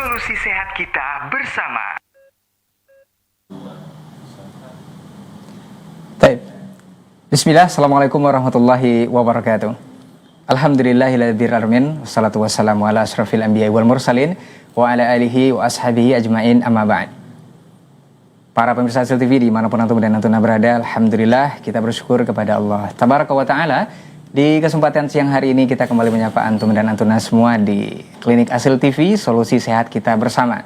Solusi sehat kita bersama. Baik. Bismillah, Assalamualaikum warahmatullahi wabarakatuh. Alhamdulillahirabbil alamin, wassalatu wassalamu ala asyrafil anbiya'i wal mursalin wa ala alihi wa ashabihi ajmain, amma ba'd. Para pemirsa Hasil TV dimanapun antum dan antuna berada, alhamdulillah kita bersyukur kepada Allah Tabaraka wa ta'ala. Di kesempatan siang hari ini kita kembali menyapa antum dan antuna semua di Klinik Hasil TV, solusi sehat kita bersama.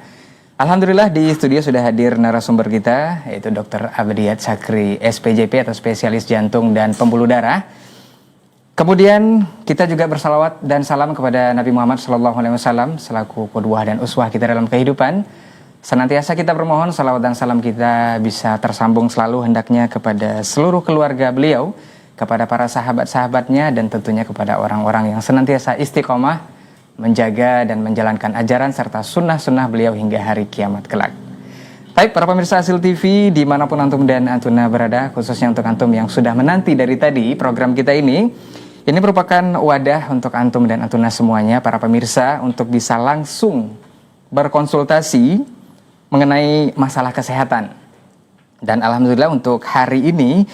Alhamdulillah di studio sudah hadir narasumber kita, yaitu Dr. Abdiat Sakri SPJP atau spesialis jantung dan pembuluh darah. Kemudian kita juga bersalawat dan salam kepada Nabi Muhammad SAW selaku qudwah dan uswah kita dalam kehidupan. Senantiasa kita bermohon salawat dan salam kita bisa tersambung selalu hendaknya kepada seluruh keluarga beliau, kepada para sahabat-sahabatnya, dan tentunya kepada orang-orang yang senantiasa istiqomah menjaga dan menjalankan ajaran serta sunnah-sunnah beliau hingga hari kiamat kelak. Baik, para pemirsa Hasil TV dimanapun antum dan antuna berada, khususnya untuk antum yang sudah menanti dari tadi program kita ini merupakan wadah untuk antum dan antuna semuanya, para pemirsa, untuk bisa langsung berkonsultasi mengenai masalah kesehatan. Dan alhamdulillah untuk hari ini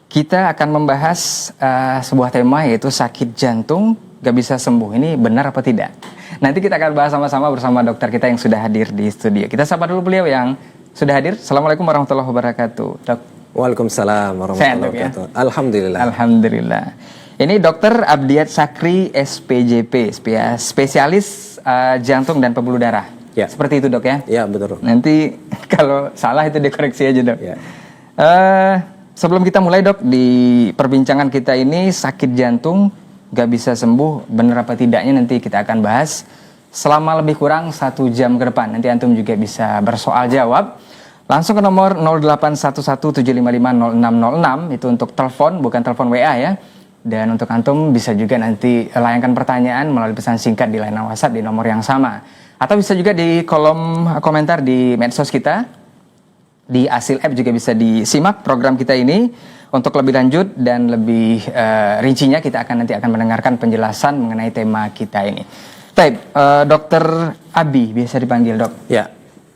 kita akan membahas sebuah tema, yaitu sakit jantung gak bisa sembuh. Ini benar apa tidak? Nanti kita akan bahas sama-sama bersama dokter kita yang sudah hadir di studio. Kita sapa dulu beliau yang sudah hadir. Assalamualaikum warahmatullahi wabarakatuh, Dok. Waalaikumsalam warahmatullahi wabarakatuh. Ya? Alhamdulillah. Alhamdulillah. Ini Dr. Abdiat Sakri SPJP, spesialis jantung dan pembuluh darah. Ya. Seperti itu, Dok, ya? Ya, betul. Nanti kalau salah itu dikoreksi aja, Dok. Ya. Sebelum kita mulai, Dok, di perbincangan kita ini sakit jantung gak bisa sembuh, benar apa tidaknya nanti kita akan bahas selama lebih kurang 1 jam ke depan. Nanti antum juga bisa bersoal jawab. Langsung ke nomor 081175500606, itu untuk telepon, bukan telepon WA ya. Dan untuk antum bisa juga nanti layangkan pertanyaan melalui pesan singkat di layanan WhatsApp di nomor yang sama. Atau bisa juga di kolom komentar di medsos kita. Di Hasil App juga bisa disimak program kita ini. Untuk lebih lanjut dan lebih rincinya kita nanti akan mendengarkan penjelasan mengenai tema kita ini. Baik, Dokter Abi biasa dipanggil, Dok. Ya.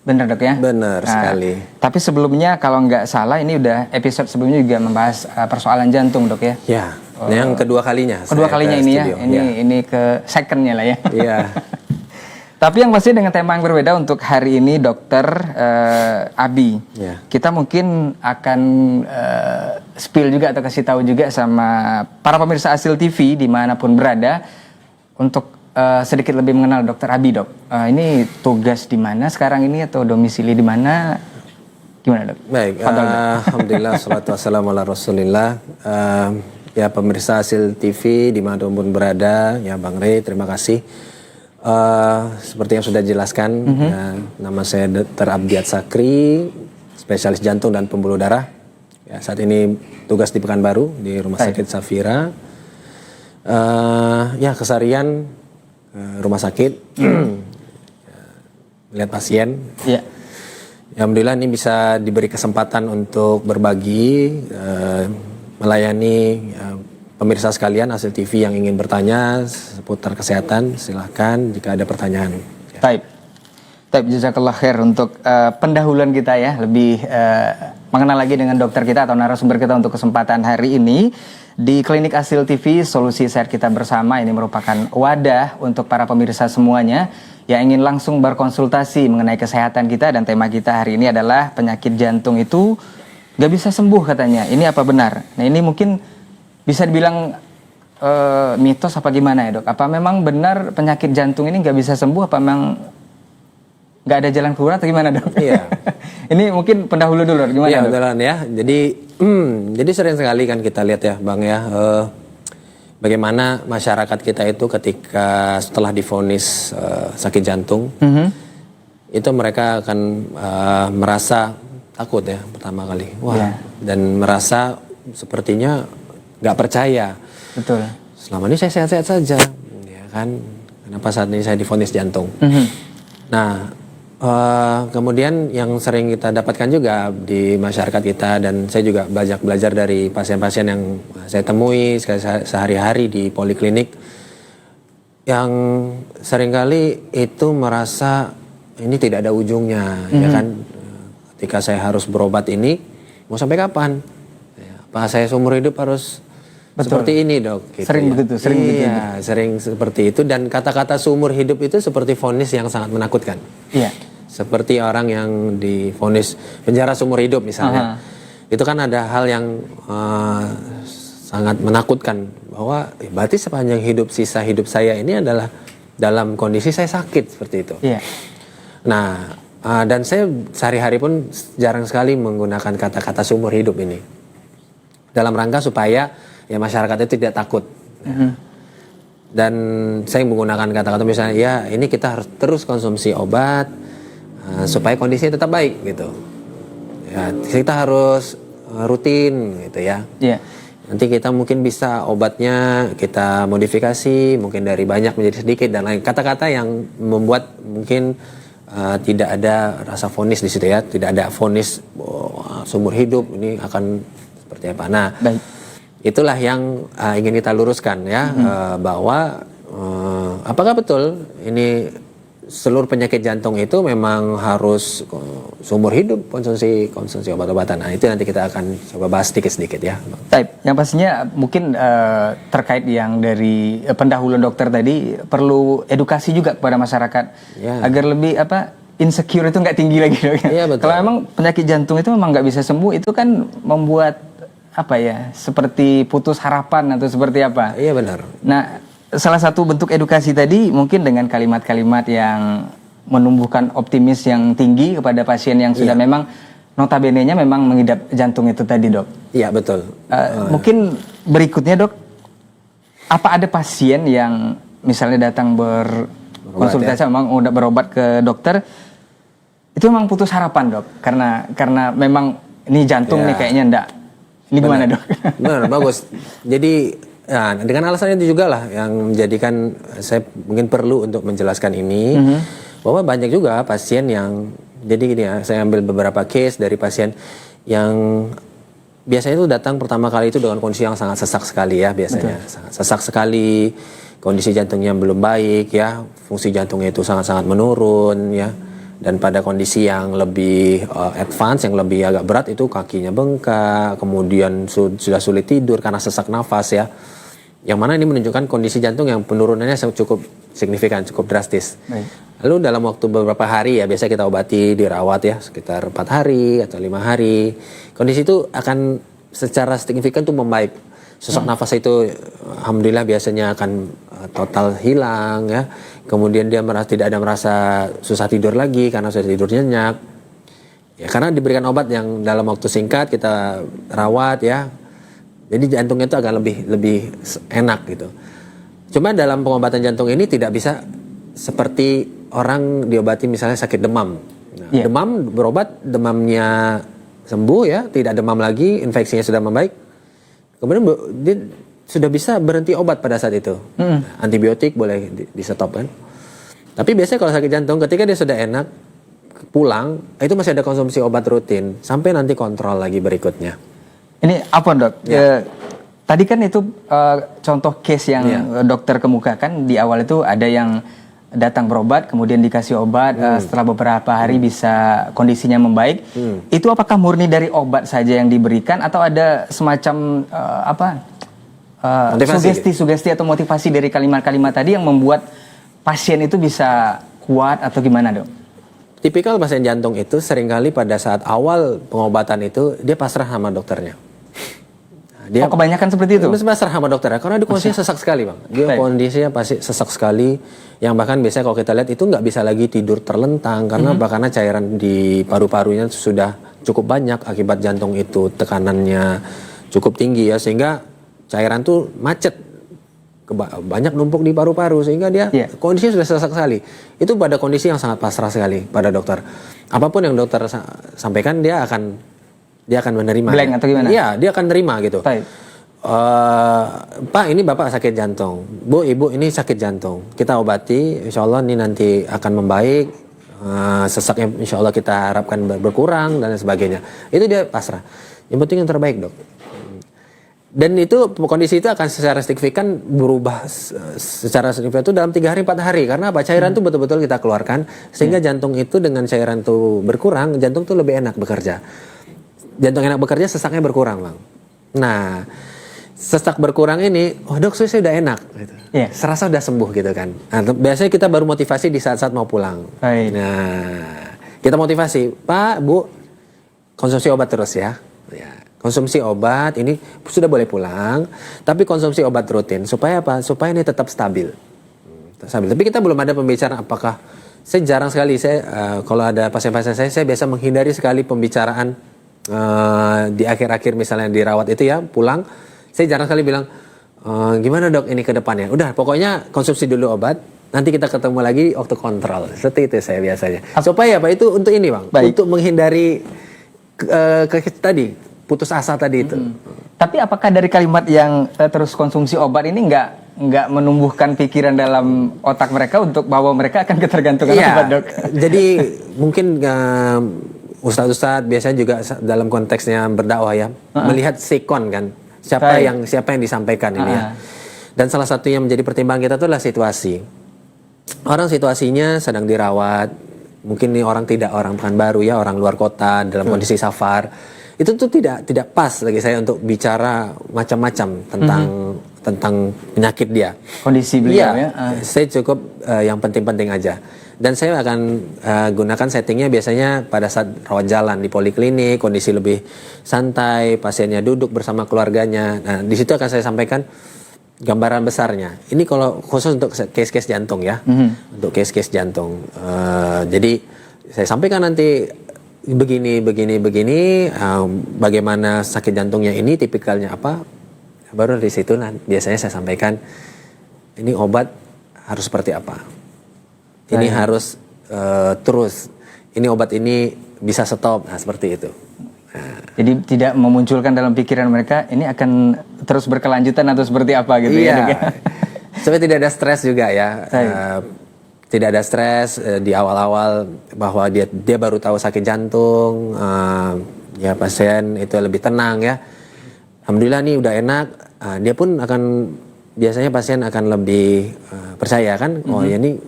Benar, Dok, ya? Benar sekali. Tapi sebelumnya kalau nggak salah ini udah episode sebelumnya juga membahas persoalan jantung, Dok, ya? Ya. Yang kedua kalinya. Kedua kalinya ini studio. Ya. Ini ke secondnya lah ya. Iya. Tapi yang pasti dengan tema yang berbeda untuk hari ini, Dokter Abi. Ya. Kita mungkin akan spill juga atau kasih tahu juga sama para pemirsa Hasil TV dimanapun berada untuk sedikit lebih mengenal Dokter Abi, Dok. Ini tugas di mana sekarang ini atau domisili di mana? Gimana, Dok? Baik. Alhamdulillah, salatu wassalamu ala rasulillah. Ya, pemirsa Hasil TV dimanapun berada, ya Bang Rey, terima kasih. Seperti yang sudah dijelaskan, nama saya Dr. Abdiat Sakri, spesialis jantung dan pembuluh darah. Ya, saat ini tugas di Pekanbaru di Rumah Sakit Safira. Ya, keseharian rumah sakit, lihat pasien. Ya. Alhamdulillah ini bisa diberi kesempatan untuk berbagi, melayani pemirsa sekalian Hasil TV yang ingin bertanya seputar kesehatan, silahkan jika ada pertanyaan. Taib, jazakallah khair untuk pendahuluan kita ya, lebih mengenal lagi dengan dokter kita atau narasumber kita untuk kesempatan hari ini di Klinik Hasil TV, solusi sehat kita bersama. Ini merupakan wadah untuk para pemirsa semuanya yang ingin langsung berkonsultasi mengenai kesehatan kita, dan tema kita hari ini adalah penyakit jantung itu gak bisa sembuh katanya. Ini apa benar? Nah, ini mungkin bisa dibilang mitos apa gimana ya, Dok? Apa memang benar penyakit jantung ini nggak bisa sembuh? Apa memang nggak ada jalan keluar atau gimana, Dok? Iya. Ini mungkin pendahulu dulu, gimana, iya, Dok? Beneran ya. Jadi sering sekali kan kita lihat ya, Bang ya, bagaimana masyarakat kita itu ketika setelah divonis sakit jantung, itu mereka akan merasa takut ya pertama kali. Wah, dan merasa sepertinya nggak percaya. Betul. Selama ini saya sehat-sehat saja, ya kan? Kenapa saat ini saya divonis jantung? Nah, kemudian yang sering kita dapatkan juga di masyarakat kita, dan saya juga banyak belajar dari pasien-pasien yang saya temui sehari-hari di poliklinik, yang seringkali itu merasa ini tidak ada ujungnya, ya kan? Ketika saya harus berobat ini, mau sampai kapan? Ya, apa saya seumur hidup harus seperti ini, Dok? Gitu, sering begitu, sering begitu. Iya, sering seperti itu. Dan kata-kata seumur hidup itu seperti vonis yang sangat menakutkan. Iya. Seperti orang yang divonis penjara seumur hidup misalnya. Itu kan ada hal yang sangat menakutkan, bahwa berarti sepanjang sisa hidup saya ini adalah dalam kondisi saya sakit seperti itu. Iya. Nah, dan saya sehari-hari pun jarang sekali menggunakan kata-kata seumur hidup ini dalam rangka supaya ya masyarakat itu tidak takut. Dan saya menggunakan kata-kata misalnya, ya ini kita harus terus konsumsi obat supaya kondisinya tetap baik gitu. Ya, kita harus rutin gitu ya. Iya. Nanti kita mungkin bisa obatnya kita modifikasi mungkin dari banyak menjadi sedikit dan lain kata-kata yang membuat mungkin tidak ada rasa vonis di situ ya, tidak ada vonis seumur hidup ini akan seperti apa. Nah, Baik. itulah yang ingin kita luruskan ya, bahwa apakah betul ini seluruh penyakit jantung itu memang harus seumur hidup konsumsi obat-obatan. Nah, itu nanti kita akan coba bahas sedikit-sedikit ya. Baik, yang pastinya mungkin terkait yang dari pendahuluan dokter tadi, perlu edukasi juga kepada masyarakat Ya. agar lebih insecure itu nggak tinggi lagi, Dok. Iya, betul. Kalau memang penyakit jantung itu memang nggak bisa sembuh, itu kan membuat seperti putus harapan atau seperti apa. Iya benar. Nah, salah satu bentuk edukasi tadi mungkin dengan kalimat-kalimat yang menumbuhkan optimis yang tinggi kepada pasien yang sudah memang notabene-nya memang mengidap jantung itu tadi, Dok. Iya betul. Mungkin berikutnya, Dok, apa ada pasien yang misalnya datang berkonsultasi memang udah berobat ke dokter, itu memang putus harapan, Dok, karena memang ini jantung nih kayaknya enggak. Ini gimana, Dok? Benar, bagus. Jadi ya, dengan alasan itu juga lah yang menjadikan saya mungkin perlu untuk menjelaskan ini, bahwa banyak juga pasien yang, jadi gini ya, saya ambil beberapa case dari pasien yang biasanya itu datang pertama kali itu dengan kondisi yang sangat sesak sekali ya, biasanya. Sangat sesak sekali, kondisi jantungnya belum baik ya, fungsi jantungnya itu sangat-sangat menurun ya. Dan pada kondisi yang lebih advance, yang lebih agak berat itu kakinya bengkak, kemudian sudah sulit tidur karena sesak nafas ya. Yang mana ini menunjukkan kondisi jantung yang penurunannya cukup signifikan, cukup drastis. Baik. Lalu dalam waktu beberapa hari ya, biasa kita obati, dirawat ya, sekitar 4 hari atau 5 hari. Kondisi itu akan secara signifikan tuh membaik. Sesak nafas itu alhamdulillah biasanya akan total hilang ya. Kemudian dia tidak ada merasa susah tidur lagi karena sudah tidur nyenyak. Ya, karena diberikan obat yang dalam waktu singkat kita rawat ya. Jadi jantungnya itu agak lebih enak gitu. Cuma dalam pengobatan jantung ini tidak bisa seperti orang diobati misalnya sakit demam. Nah, demam berobat, demamnya sembuh ya, tidak demam lagi, infeksinya sudah membaik. Kemudian dia sudah bisa berhenti obat pada saat itu. Antibiotik boleh di stop kan. Tapi biasanya kalau sakit jantung ketika dia sudah enak pulang, itu masih ada konsumsi obat rutin sampai nanti kontrol lagi berikutnya. Ini apa, Dok? Tadi kan itu contoh case yang dokter kemukakan di awal itu ada yang datang berobat kemudian dikasih obat setelah beberapa hari bisa kondisinya membaik. Itu apakah murni dari obat saja yang diberikan atau ada semacam sugesti atau motivasi dari kalimat-kalimat tadi yang membuat pasien itu bisa kuat atau gimana, Dok? Tipikal pasien jantung itu seringkali pada saat awal pengobatan itu dia pasrah sama dokternya. Dia kebanyakan seperti itu? Pasrah sama dokternya karena dia kondisinya sesak sekali, Bang. Dia kondisinya pasti sesak sekali, yang bahkan biasanya kalau kita lihat itu nggak bisa lagi tidur terlentang karena bahkan cairan di paru-parunya sudah cukup banyak akibat jantung itu tekanannya cukup tinggi ya, sehingga cairan tuh macet, banyak numpuk di paru-paru sehingga dia kondisinya sudah sesak sekali. Itu pada kondisi yang sangat pasrah sekali pada dokter. Apapun yang dokter sampaikan dia akan menerima. Blank atau gimana? Iya, dia akan nerima gitu. Baik. Pak, ini Bapak sakit jantung. Bu, Ibu ini sakit jantung. Kita obati, insya Allah ini nanti akan membaik. Sesaknya insya Allah kita harapkan berkurang dan sebagainya. Itu dia pasrah. Yang penting yang terbaik, Dok. Dan itu kondisi itu akan secara signifikan berubah secara signifikan itu dalam 3 hari 4 hari. Karena apa? Cairan itu betul-betul kita keluarkan sehingga jantung itu dengan cairan itu berkurang, jantung itu lebih enak bekerja. Jantung enak bekerja, sesaknya berkurang, Bang. Nah, sesak berkurang ini, oh dok, saya udah enak, gitu. Serasa udah sembuh gitu kan. Nah, biasanya kita baru motivasi di saat-saat mau pulang. Baik. Nah, kita motivasi, Pak, Bu, konsumsi obat terus ya. Konsumsi obat ini sudah boleh pulang, tapi konsumsi obat rutin supaya apa? Supaya ini tetap stabil. Stabil. Tapi kita belum ada pembicaraan apakah saya jarang sekali kalau ada pasien-pasien saya biasa menghindari sekali pembicaraan di akhir-akhir misalnya dirawat itu ya pulang. Saya jarang sekali bilang gimana dok ini ke depannya. Udah pokoknya konsumsi dulu obat. Nanti kita ketemu lagi waktu kontrol. Seperti itu saya biasanya. Supaya apa itu untuk ini bang. Baik. Untuk menghindari tadi putus asa tadi itu. Tapi apakah dari kalimat yang terus konsumsi obat ini nggak menumbuhkan pikiran dalam otak mereka untuk bahwa mereka akan ketergantungan obat dok? Jadi mungkin ustadz-ustadz biasanya juga dalam konteksnya berdakwah ya melihat sikon kan siapa yang disampaikan ini ya. Dan salah satu yang menjadi pertimbangan kita itu adalah situasi. Orang situasinya sedang dirawat, mungkin nih orang Pekanbaru ya, orang luar kota dalam kondisi safar. Itu tuh tidak pas bagi saya untuk bicara macam-macam tentang penyakit dia. Kondisi beliau ya. Saya cukup yang penting-penting aja. Dan saya akan gunakan settingnya biasanya pada saat rawat jalan di poliklinik, kondisi lebih santai, pasiennya duduk bersama keluarganya. Nah, di situ akan saya sampaikan gambaran besarnya. Ini kalau khusus untuk case-case jantung ya, untuk case-case jantung. Jadi saya sampaikan nanti begini, bagaimana sakit jantungnya ini, tipikalnya apa, baru di situ biasanya saya sampaikan, ini obat harus seperti apa, ini harus terus, ini obat ini bisa stop, nah seperti itu. Nah. Jadi tidak memunculkan dalam pikiran mereka, ini akan terus berkelanjutan atau seperti apa gitu ya. Supaya tidak ada stres juga ya. Tidak ada stres di awal-awal bahwa dia baru tahu sakit jantung, ya pasien itu lebih tenang ya. Alhamdulillah nih udah enak, dia pun biasanya pasien akan lebih percaya kan, oh ya ini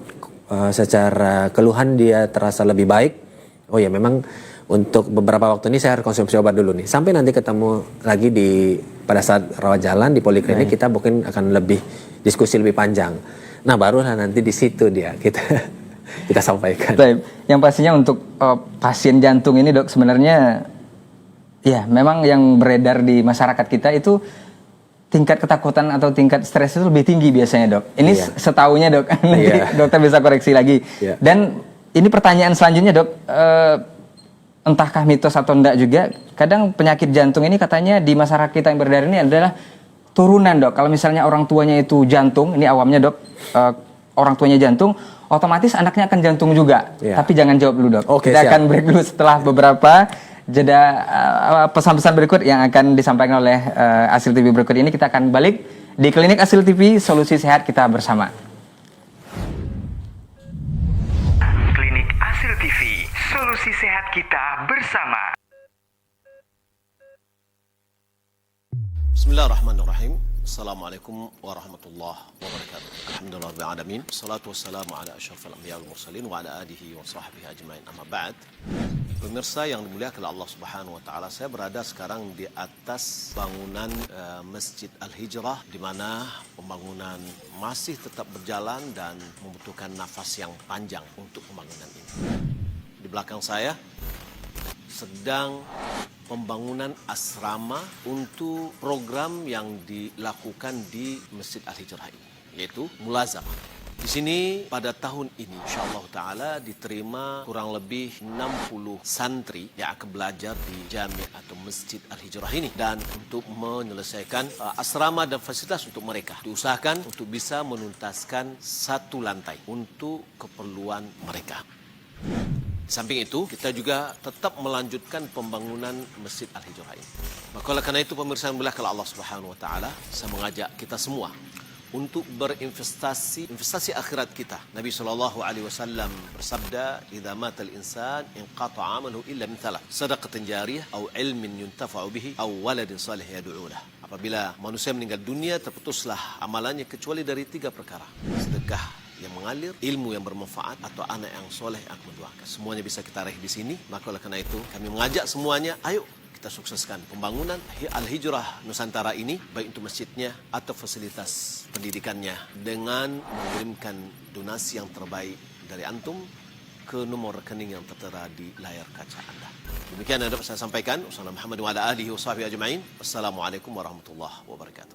secara keluhan dia terasa lebih baik, oh ya memang untuk beberapa waktu ini saya harus konsumsi obat dulu nih, sampai nanti ketemu lagi pada saat rawat jalan di poliklinik kita mungkin akan lebih diskusi lebih panjang. Nah barulah nanti di situ kita sampaikan. Yang pastinya untuk pasien jantung ini dok sebenarnya ya memang yang beredar di masyarakat kita itu tingkat ketakutan atau tingkat stres itu lebih tinggi biasanya dok. Ini setahunya dok, nanti dokter bisa koreksi lagi. Dan ini pertanyaan selanjutnya dok, entahkah mitos atau enggak juga, kadang penyakit jantung ini katanya di masyarakat kita yang beredar ini adalah turunan dok. Kalau misalnya orang tuanya itu jantung, ini awamnya dok, orang tuanya jantung, otomatis anaknya akan jantung juga. Tapi jangan jawab dulu dok. Kita akan break dulu setelah beberapa jeda pesan-pesan berikut yang akan disampaikan oleh Asil TV berikut ini. Kita akan balik di Klinik Asil TV, solusi sehat kita bersama. Klinik Asil TV, solusi sehat kita bersama. Bismillahirrahmanirrahim. Assalamualaikum warahmatullahi wabarakatuh. Alhamdulillah rabbil alamin. Wassalatu wassalamu ala asyrafil anbiya'i wal mursalin wa ala alihi wa sahbihi ajmain. Amma ba'd. Pemirsa yang dimuliakan Allah Subhanahu wa taala, saya berada sekarang di atas bangunan Masjid Al-Hijrah di mana pembangunan masih tetap berjalan dan membutuhkan nafas yang panjang untuk pembangunan ini. Di belakang saya sedang pembangunan asrama untuk program yang dilakukan di Masjid Al-Hijrah ini, yaitu mulazamah. Di sini pada tahun ini insyaallah taala diterima kurang lebih 60 santri yang akan belajar di Jami' atau Masjid Al-Hijrah ini, dan untuk menyelesaikan asrama dan fasilitas untuk mereka diusahakan untuk bisa menuntaskan satu lantai untuk keperluan mereka. Di samping itu, kita juga tetap melanjutkan pembangunan Masjid Al-Hijrah ini. Maka oleh karena itu, pemirsa yang dimuliakan Allah Subhanahu wa taala, saya mengajak kita semua untuk investasi akhirat kita. Nabi sallallahu alaihi wasallam bersabda, "Idza mata al-insan inqata'a 'amaluhu illa min thalath, shadaqatin jariyah aw ilmin yuntafa'u bihi aw waladin salih yad'u lahu." Apabila manusia meninggal dunia, terputuslah amalannya kecuali dari 3 perkara. Sedekah yang mengalir, ilmu yang bermanfaat, atau anak yang soleh yang mendoakan. Semuanya bisa kita raih di sini. Maka oleh karena itu, kami mengajak semuanya, ayo kita sukseskan pembangunan Al-Hijrah Nusantara ini, baik untuk masjidnya atau fasilitas pendidikannya, dengan mengirimkan donasi yang terbaik dari antum ke nomor rekening yang tertera di layar kaca Anda. Demikian yang dapat saya sampaikan. Wassalamualaikum warahmatullahi wabarakatuh.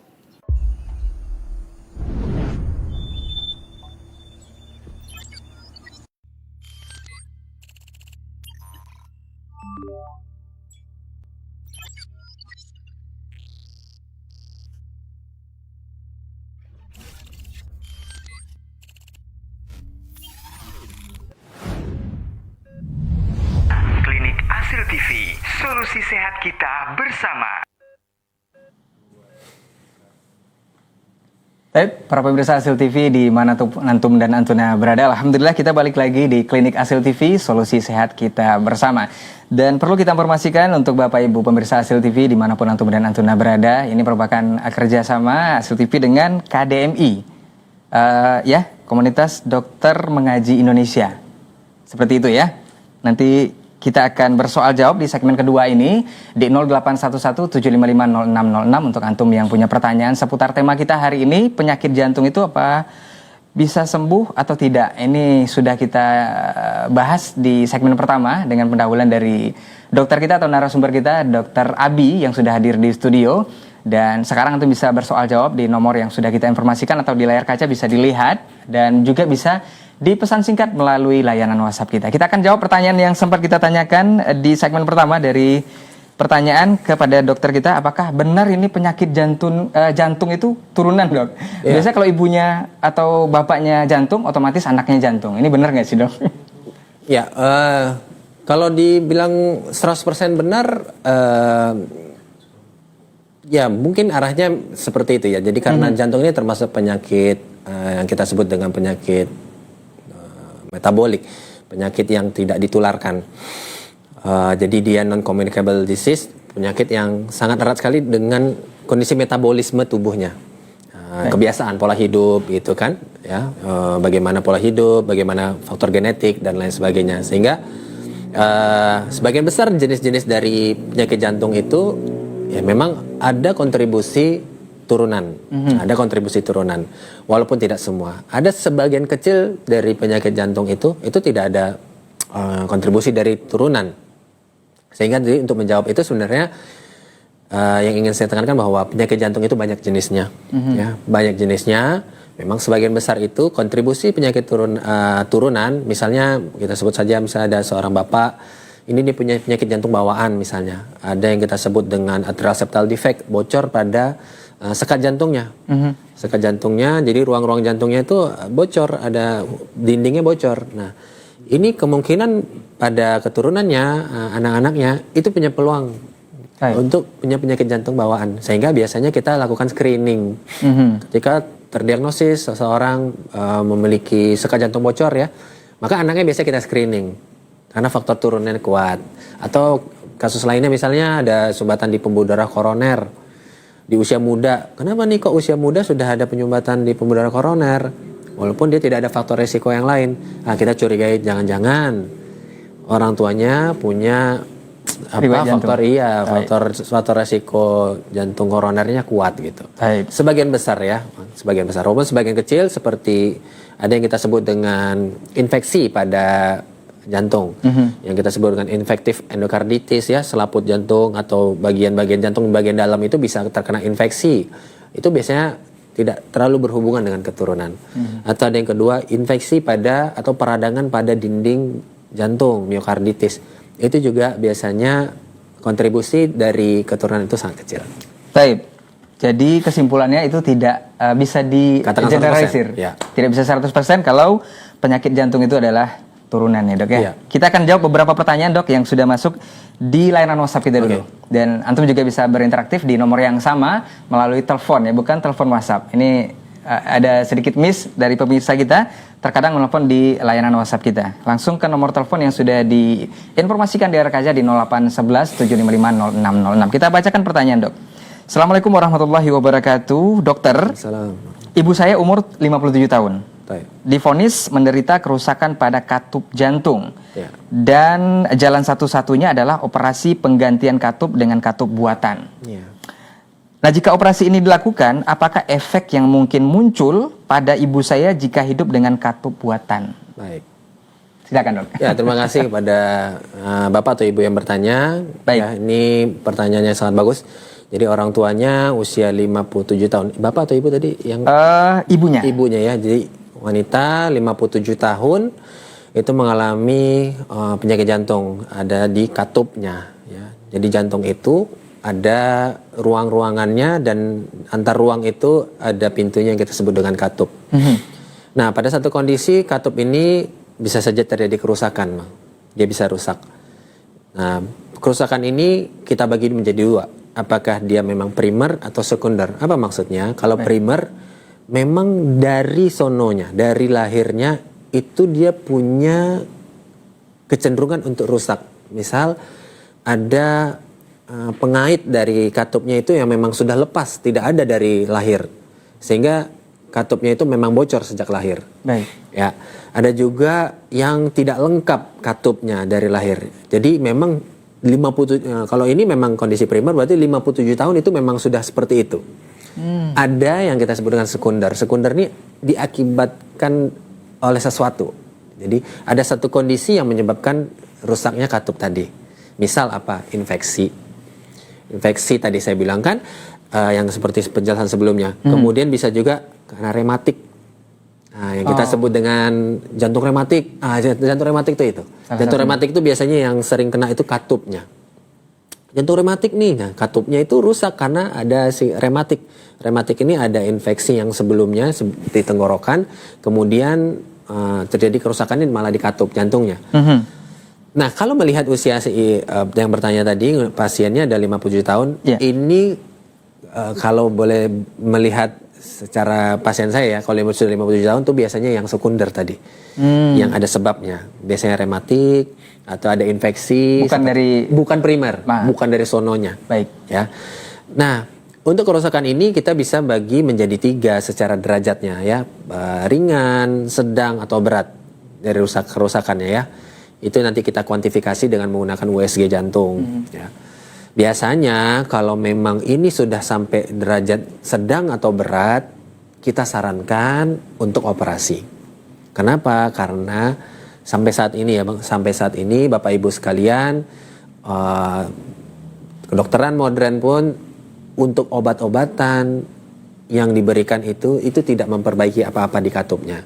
Klinik Asil TV, solusi sehat kita bersama. Baik, para pemirsa Asil TV di mana antum dan antuna berada, alhamdulillah kita balik lagi di Klinik Asil TV, solusi sehat kita bersama. Dan perlu kita informasikan untuk Bapak Ibu pemirsa Asil TV dimanapun antum dan antuna berada, ini merupakan kerjasama Asil TV dengan KDMI, Komunitas Dokter Mengaji Indonesia. Seperti itu ya. Nanti kita akan bersoal jawab di segmen kedua ini di 0811-755-0606 untuk antum yang punya pertanyaan seputar tema kita hari ini, penyakit jantung itu apa bisa sembuh atau tidak. Ini sudah kita bahas di segmen pertama dengan pendahuluan dari dokter kita atau narasumber kita, Dr. Abi yang sudah hadir di studio. Dan sekarang antum bisa bersoal jawab di nomor yang sudah kita informasikan atau di layar kaca bisa dilihat, dan juga bisa dipesan singkat melalui layanan WhatsApp kita. Kita akan jawab pertanyaan yang sempat kita tanyakan di segmen pertama dari pertanyaan kepada dokter kita, apakah benar ini penyakit jantung itu turunan, Dok? Yeah. Biasanya kalau ibunya atau bapaknya jantung, otomatis anaknya jantung. Ini benar nggak sih, Dok? Ya, kalau dibilang 100% benar, ya mungkin arahnya seperti itu ya. Jadi karena jantung ini termasuk penyakit yang kita sebut dengan penyakit metabolik, penyakit yang tidak ditularkan. Jadi dia non-communicable disease, penyakit yang sangat erat sekali dengan kondisi metabolisme tubuhnya. Kebiasaan pola hidup gitu kan, ya. Bagaimana pola hidup, bagaimana faktor genetik dan lain sebagainya. Sehingga sebagian besar jenis-jenis dari penyakit jantung itu ya memang ada kontribusi turunan, ada kontribusi turunan, walaupun tidak semua. Ada sebagian kecil dari penyakit jantung itu tidak ada kontribusi dari turunan. Sehingga jadi untuk menjawab itu sebenarnya yang ingin saya tekankan bahwa penyakit jantung itu banyak jenisnya, ya banyak jenisnya. Memang sebagian besar itu kontribusi penyakit turunan. Misalnya kita sebut saja, misalnya ada seorang bapak, ini dia punya penyakit jantung bawaan misalnya. Ada yang kita sebut dengan atrial septal defect, bocor pada sekat jantungnya. Sekat jantungnya, jadi ruang-ruang jantungnya itu bocor, ada dindingnya bocor. Nah, ini kemungkinan pada keturunannya, anak-anaknya itu punya peluang untuk punya penyakit jantung bawaan. Sehingga biasanya kita lakukan screening. Ketika terdiagnosis seseorang memiliki sekat jantung bocor ya, maka anaknya biasa kita screening karena faktor turunannya kuat. Atau kasus lainnya misalnya ada sumbatan di pembuluh darah koroner di usia muda. Kenapa nih kok usia muda sudah ada penyumbatan di pembuluh darah koroner? Walaupun dia tidak ada faktor resiko yang lain. Nah, kita curigai jangan-jangan orang tuanya punya faktor resiko jantung koronernya kuat gitu. Sebagian besar ya, sebagian besar. Walaupun sebagian kecil seperti ada yang kita sebut dengan infeksi pada jantung, yang kita sebut dengan infektif endokarditis ya, selaput jantung atau bagian-bagian jantung bagian dalam itu bisa terkena infeksi. Itu biasanya tidak terlalu berhubungan dengan keturunan. Atau ada yang kedua, infeksi pada atau peradangan pada dinding jantung, miokarditis. Itu juga biasanya kontribusi dari keturunan itu sangat kecil. Baik. Jadi kesimpulannya itu tidak bisa di-generalisir. Ya. Tidak bisa 100% kalau penyakit jantung itu adalah turunan ya, Dok ya. Iya. Kita akan jawab beberapa pertanyaan, Dok, yang sudah masuk di layanan WhatsApp kita dulu. Dan antum juga bisa berinteraktif di nomor yang sama melalui telepon ya, bukan telepon WhatsApp. Ini ada sedikit miss dari pemirsa kita, terkadang menelpon di layanan WhatsApp kita. Langsung ke nomor telepon yang sudah diinformasikan di layar kaca di 0811 755 0606. Kita bacakan pertanyaan, Dok. Assalamualaikum warahmatullahi wabarakatuh. Dokter, Salam. ibu saya umur 57 tahun. Baik. Divonis menderita kerusakan pada katup jantung. Ya. Dan jalan satu-satunya adalah operasi penggantian katup dengan katup buatan. Ya. Nah, jika operasi ini dilakukan, apakah efek yang mungkin muncul pada ibu saya jika hidup dengan katup buatan? Baik. Silakan, Dok. Ya, terima kasih kepada Bapak atau Ibu yang bertanya. Baik. Ya, ini pertanyaannya sangat bagus. Jadi orang tuanya usia 57 tahun. Bapak atau Ibu tadi yang Ibunya. ibunya ya. Jadi wanita 57 tahun itu mengalami penyakit jantung, ada di katupnya ya. Jadi jantung itu ada ruang-ruangannya dan antar ruang itu ada pintunya yang kita sebut dengan katup. Nah, pada satu kondisi katup ini bisa saja terjadi kerusakan. Dia bisa rusak. Nah, kerusakan ini kita bagi menjadi dua. Apakah dia memang primer atau sekunder? Apa maksudnya? Kalau primer memang dari sononya, dari lahirnya itu dia punya kecenderungan untuk rusak. Misal ada pengait dari katupnya itu yang memang sudah lepas, tidak ada dari lahir. Sehingga katupnya itu memang bocor sejak lahir. Baik. Ya, ada juga yang tidak lengkap katupnya dari lahir. Jadi memang 57 kalau ini memang kondisi primer berarti 57 tahun itu memang sudah seperti itu. Ada yang kita sebut dengan sekunder. Sekunder ini diakibatkan oleh sesuatu. Jadi ada satu kondisi yang menyebabkan rusaknya katup tadi. Misal apa? Infeksi. Infeksi tadi saya bilang kan yang seperti penjelasan sebelumnya. Kemudian bisa juga karena rematik. Nah, yang kita sebut dengan jantung rematik. Jantung rematik itu. Jantung rematik itu biasanya yang sering kena itu katupnya. Jantung rematik nih, nah katupnya itu rusak karena ada si rematik. Rematik ini ada infeksi yang sebelumnya di tenggorokan, kemudian terjadi kerusakan ini malah di katup jantungnya. Nah, kalau melihat usia yang bertanya tadi, pasiennya ada 57 tahun, ini kalau boleh melihat secara pasien saya ya, kalau sudah 57 tahun tuh biasanya yang sekunder tadi, yang ada sebabnya, biasanya rematik atau ada infeksi, bukan primer, bukan dari sononya. Baik. Ya, nah untuk kerusakan ini kita bisa bagi menjadi 3 secara derajatnya ya, ringan, sedang atau berat dari kerusakannya ya. Itu nanti kita kuantifikasi dengan menggunakan USG jantung. Ya. Biasanya kalau memang ini sudah sampai derajat sedang atau berat, kita sarankan untuk operasi. Kenapa? Karena sampai saat ini ya Bang, sampai saat ini Bapak Ibu sekalian, kedokteran modern pun untuk obat-obatan yang diberikan itu tidak memperbaiki apa-apa di katupnya.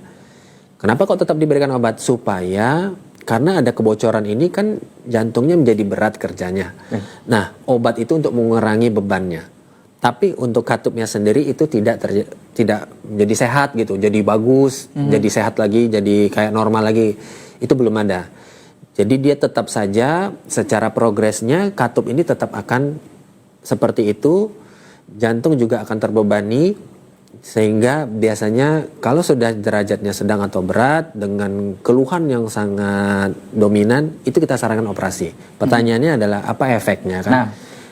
Kenapa kok tetap diberikan obat? Supaya karena ada kebocoran ini kan jantungnya menjadi berat kerjanya. Nah, obat itu untuk mengurangi bebannya. Tapi untuk katupnya sendiri itu tidak menjadi sehat gitu, jadi bagus, jadi sehat lagi, jadi kayak normal lagi. Itu belum ada. Jadi dia tetap saja secara progresnya katup ini tetap akan seperti itu. Jantung juga akan terbebani. Sehingga biasanya kalau sudah derajatnya sedang atau berat dengan keluhan yang sangat dominan, itu kita sarankan operasi. Pertanyaannya adalah apa efeknya kan? Nah.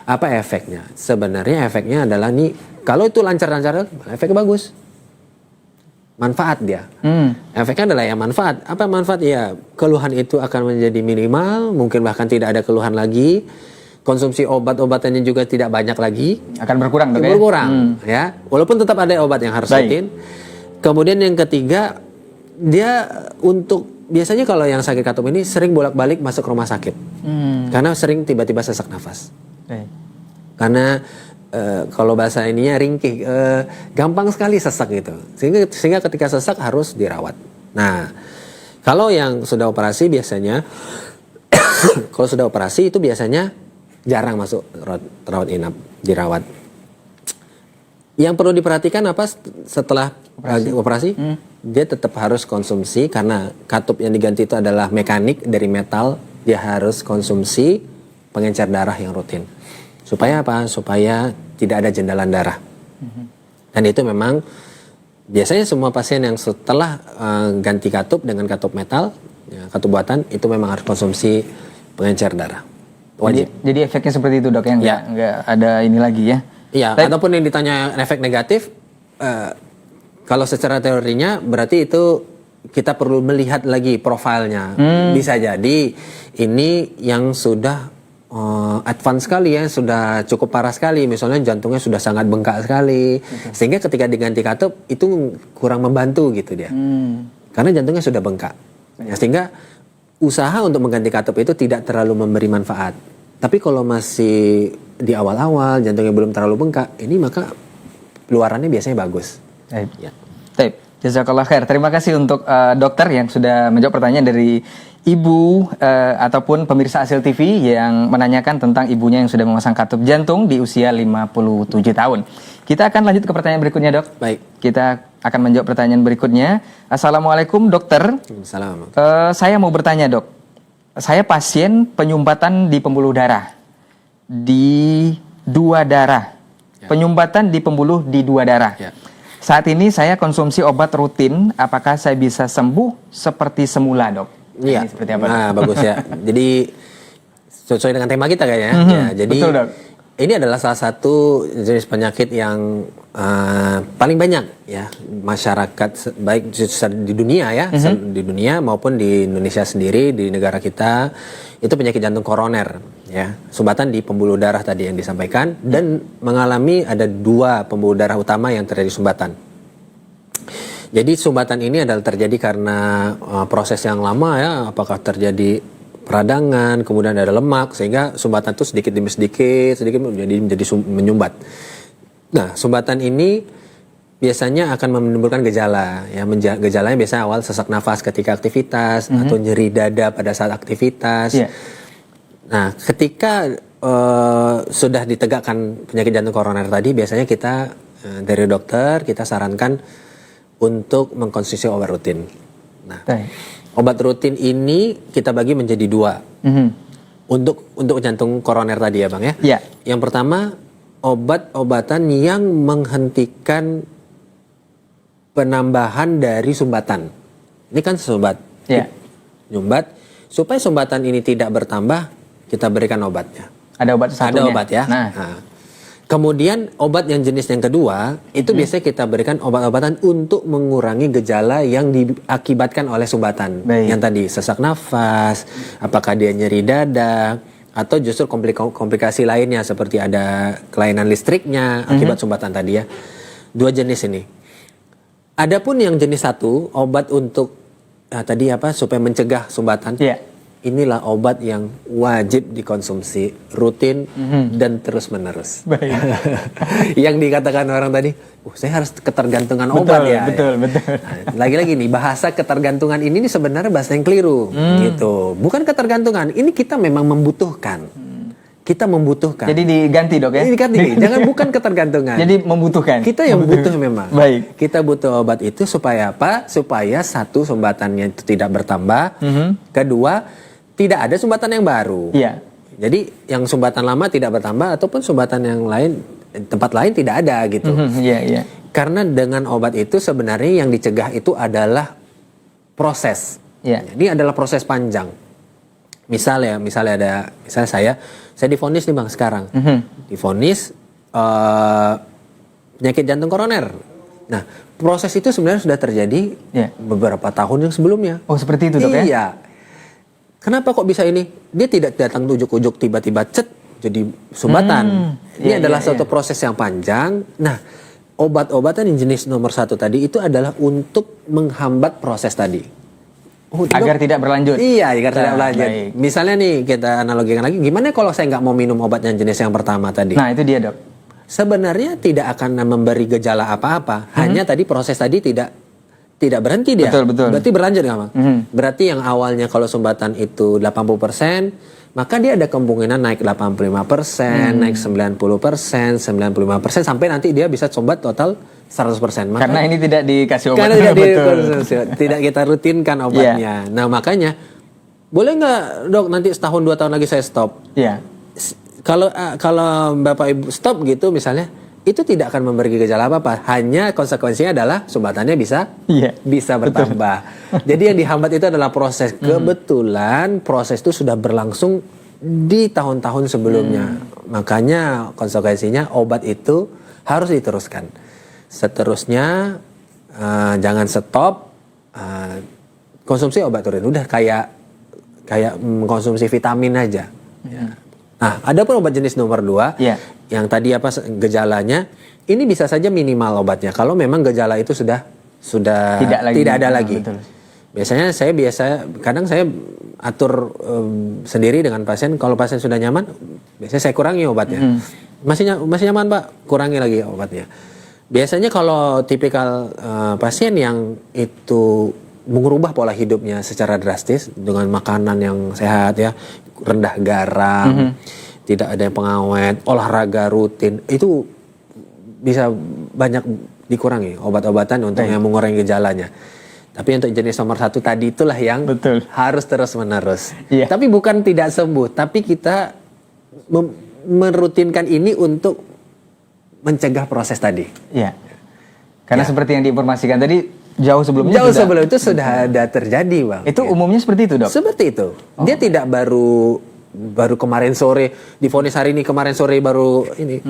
Apa efeknya? Sebenarnya efeknya adalah nih, kalau itu lancar-lancar, efeknya bagus. Manfaat dia. Efeknya adalah ya manfaat. Apa manfaat? Ya keluhan itu akan menjadi minimal, mungkin bahkan tidak ada keluhan lagi. Konsumsi obat-obatannya juga tidak banyak lagi. Akan berkurang dok ya? Berkurang ya. Walaupun tetap ada obat yang harus rutin. Kemudian yang ketiga, dia untuk biasanya kalau yang sakit katup ini sering bolak-balik masuk rumah sakit. Karena sering tiba-tiba sesak nafas. Karena kalau bahasa ininya ringkih, gampang sekali sesak gitu. Sehingga ketika sesak harus dirawat. Nah, kalau yang sudah operasi biasanya kalau sudah operasi itu biasanya jarang masuk rawat inap, dirawat. Yang perlu diperhatikan apa setelah operasi? Dia tetap harus konsumsi karena katup yang diganti itu adalah mekanik dari metal. Dia harus konsumsi pengencer darah yang rutin. Supaya apa? Supaya tidak ada jendalan darah. Dan itu memang biasanya semua pasien yang setelah ganti katup dengan katup metal, ya, katup buatan, itu memang harus konsumsi pengencer darah. Wajib. Jadi efeknya seperti itu dok ya, nggak ada ini lagi ya. Iya, ataupun yang ditanya efek negatif, kalau secara teorinya berarti itu kita perlu melihat lagi profilnya. Bisa jadi ini yang sudah advance sekali ya, sudah cukup parah sekali. Misalnya jantungnya sudah sangat bengkak sekali, sehingga ketika diganti katup itu kurang membantu gitu dia. Karena jantungnya sudah bengkak. Ya, sehingga usaha untuk mengganti katup itu tidak terlalu memberi manfaat. Tapi kalau masih di awal-awal jantungnya belum terlalu bengkak, ini maka luarannya biasanya bagus. Baik. Ya. Baik. Jazakallah khair. Terima kasih untuk dokter yang sudah menjawab pertanyaan dari ibu ataupun pemirsa Asil TV yang menanyakan tentang ibunya yang sudah memasang katup jantung di usia 57 tahun. Kita akan lanjut ke pertanyaan berikutnya, Dok. Baik. Kita akan menjawab pertanyaan berikutnya. Assalamualaikum, dokter. Salam. Saya mau bertanya, Dok. Saya pasien penyumbatan di pembuluh darah di 2 darah. Ya. Penyumbatan di pembuluh di 2 darah. Ya. Saat ini saya konsumsi obat rutin, apakah saya bisa sembuh seperti semula, Dok? Iya. Ini seperti apa? Nah, bagus ya. Jadi sesuai dengan tema kita kayaknya. Ya, jadi betul, Dok. Ini adalah salah satu jenis penyakit yang paling banyak ya masyarakat baik di dunia ya, di dunia maupun di Indonesia sendiri, di negara kita itu penyakit jantung koroner ya, sumbatan di pembuluh darah tadi yang disampaikan, dan mengalami ada 2 pembuluh darah utama yang terjadi sumbatan. Jadi sumbatan ini adalah terjadi karena proses yang lama ya, apakah terjadi peradangan, kemudian ada lemak, sehingga sumbatan itu sedikit demi sedikit menjadi menyumbat. Nah, sumbatan ini biasanya akan menimbulkan gejala. Ya, gejalanya biasanya awal sesak nafas ketika aktivitas atau nyeri dada pada saat aktivitas. Yeah. Nah, ketika sudah ditegakkan penyakit jantung koroner tadi, biasanya kita dari dokter kita sarankan untuk mengkonsumsi obat rutin. Nah, obat rutin ini kita bagi menjadi 2. Untuk jantung koroner tadi ya, Bang ya. Yeah. Yang pertama, obat-obatan yang menghentikan penambahan dari sumbatan. Ini kan sumbat. Yeah. Nyumbat. Supaya sumbatan ini tidak bertambah, kita berikan obatnya. Ada obat satunya. Ada obat ya. Nah. Kemudian obat yang jenis yang kedua, itu biasanya kita berikan obat-obatan untuk mengurangi gejala yang diakibatkan oleh sumbatan. Baik. Yang tadi sesak nafas, apakah dia nyeri dada, atau justru komplikasi lainnya seperti ada kelainan listriknya akibat sumbatan tadi ya. 2 jenis ini. Adapun yang jenis 1, obat untuk tadi supaya mencegah sumbatan. Yeah. Inilah obat yang wajib dikonsumsi rutin dan terus-menerus. Baik. Yang dikatakan orang tadi, saya harus ketergantungan Betul, obat ya. betul. Nah, lagi-lagi nih, bahasa ketergantungan ini sebenarnya bahasa yang keliru. Gitu. Bukan ketergantungan, ini kita memang membutuhkan. Kita membutuhkan. Jadi diganti, Dok ya? Ini diganti, jangan bukan ketergantungan. Jadi membutuhkan. Kita yang butuh memang. Baik. Kita butuh obat itu supaya apa? Supaya 1, sumbatannya itu tidak bertambah. Kedua, tidak ada sumbatan yang baru. Iya. Jadi yang sumbatan lama tidak bertambah ataupun sumbatan yang lain tempat lain tidak ada gitu. Iya. Karena dengan obat itu sebenarnya yang dicegah itu adalah proses. Iya. Ini adalah proses panjang. Misalnya saya divonis nih Bang sekarang. Divonis penyakit jantung koroner. Nah, proses itu sebenarnya sudah terjadi beberapa tahun yang sebelumnya. Oh, seperti itu, Dok ya? Iya. Kenapa kok bisa ini? Dia tidak datang ujuk-ujuk tiba-tiba jadi sumbatan. Ini adalah suatu proses yang panjang. Nah, obat-obatan yang jenis nomor 1 tadi itu adalah untuk menghambat proses tadi. Agar tidak berlanjut. Iya, agar tidak berlanjut. Baik. Misalnya nih, kita analogikan lagi. Gimana kalau saya nggak mau minum obat yang jenis yang pertama tadi? Nah, itu dia, Dok. Sebenarnya tidak akan memberi gejala apa-apa. Hanya tadi proses tadi tidak berhenti dia. Betul. Berarti berlanjut nggak, Bang? Berarti yang awalnya kalau sumbatan itu 80%, maka dia ada kemungkinan naik 85%, naik 90%, 95%, sampai nanti dia bisa sumbat total 100%. Karena ini tidak dikasih obat. Karena tidak kita rutinkan obatnya. Nah, makanya boleh nggak, Dok, nanti setahun 2 tahun lagi saya stop? Iya. Kalau Bapak Ibu stop gitu misalnya, itu tidak akan memberi gejala apa-apa. Hanya konsekuensinya adalah sumbatannya bisa bertambah. Jadi yang dihambat itu adalah proses. Kebetulan proses itu sudah berlangsung di tahun-tahun sebelumnya. makanya konsekuensinya obat itu harus diteruskan. Seterusnya jangan stop konsumsi obat urin. Udah kayak konsumsi vitamin aja. Ya. Nah, ada pun obat jenis nomor 2 yang tadi gejalanya ini bisa saja minimal obatnya kalau memang gejala itu sudah tidak ada lagi. Betul. Biasanya kadang saya atur sendiri dengan pasien. Kalau pasien sudah nyaman, biasanya saya kurangi obatnya. Masih nyaman Pak, kurangi lagi obatnya. Biasanya kalau tipikal pasien yang itu mengubah pola hidupnya secara drastis dengan makanan yang sehat ya, rendah garam, tidak ada yang pengawet, olahraga rutin, itu bisa banyak dikurangi obat-obatan untuk yang mengurangi gejalanya. Tapi untuk jenis nomor 1 tadi itulah yang harus terus-menerus. Yeah. Tapi bukan tidak sembuh, tapi kita merutinkan ini untuk mencegah proses tadi. Iya. Karena seperti yang diinformasikan tadi, jauh sebelum itu sudah ada terjadi, Bang. Itu umumnya seperti itu, Dok? Seperti itu. Dia tidak baru kemarin sore divonis hari ini, kemarin sore baru ini.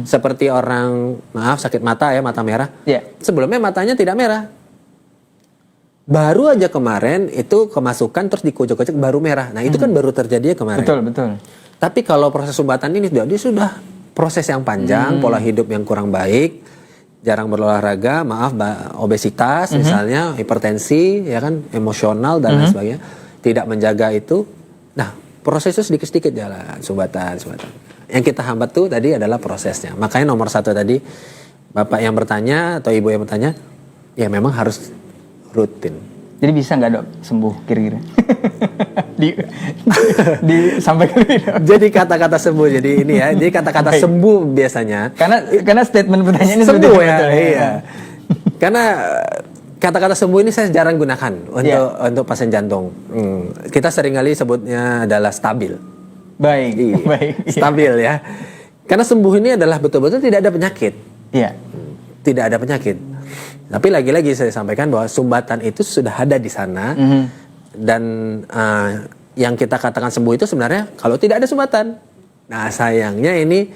Seperti orang sakit mata ya, mata merah. Sebelumnya matanya tidak merah. Baru aja kemarin itu kemasukan terus dikocok-kocok baru merah. Nah, itu kan baru terjadi kemarin. Betul. Tapi kalau proses sumbatan ini dia sudah proses yang panjang, pola hidup yang kurang baik, jarang berolahraga, obesitas misalnya, hipertensi, ya kan, emosional dan lain sebagainya, tidak menjaga itu. Nah, proses itu sedikit-sedikit jalan, sumbatan. Yang kita hambat tuh tadi adalah prosesnya. Makanya nomor 1 tadi, Bapak yang bertanya atau Ibu yang bertanya, ya memang harus rutin. Jadi bisa nggak, Dok, sembuh kira-kira? Disampaikan dulu, Dok. Jadi kata-kata sembuh, jadi ini ya, jadi kata-kata sembuh biasanya. Karena statement pertanyaannya sembuh ya, iya. Karena kata-kata sembuh ini saya jarang gunakan untuk pasien jantung. Kita seringkali sebutnya adalah stabil. Baik. Stabil ya. Karena sembuh ini adalah betul-betul tidak ada penyakit. Iya. Tidak ada penyakit. Tapi lagi-lagi saya sampaikan bahwa sumbatan itu sudah ada di sana. Dan yang kita katakan sembuh itu sebenarnya kalau tidak ada sumbatan. Nah, sayangnya ini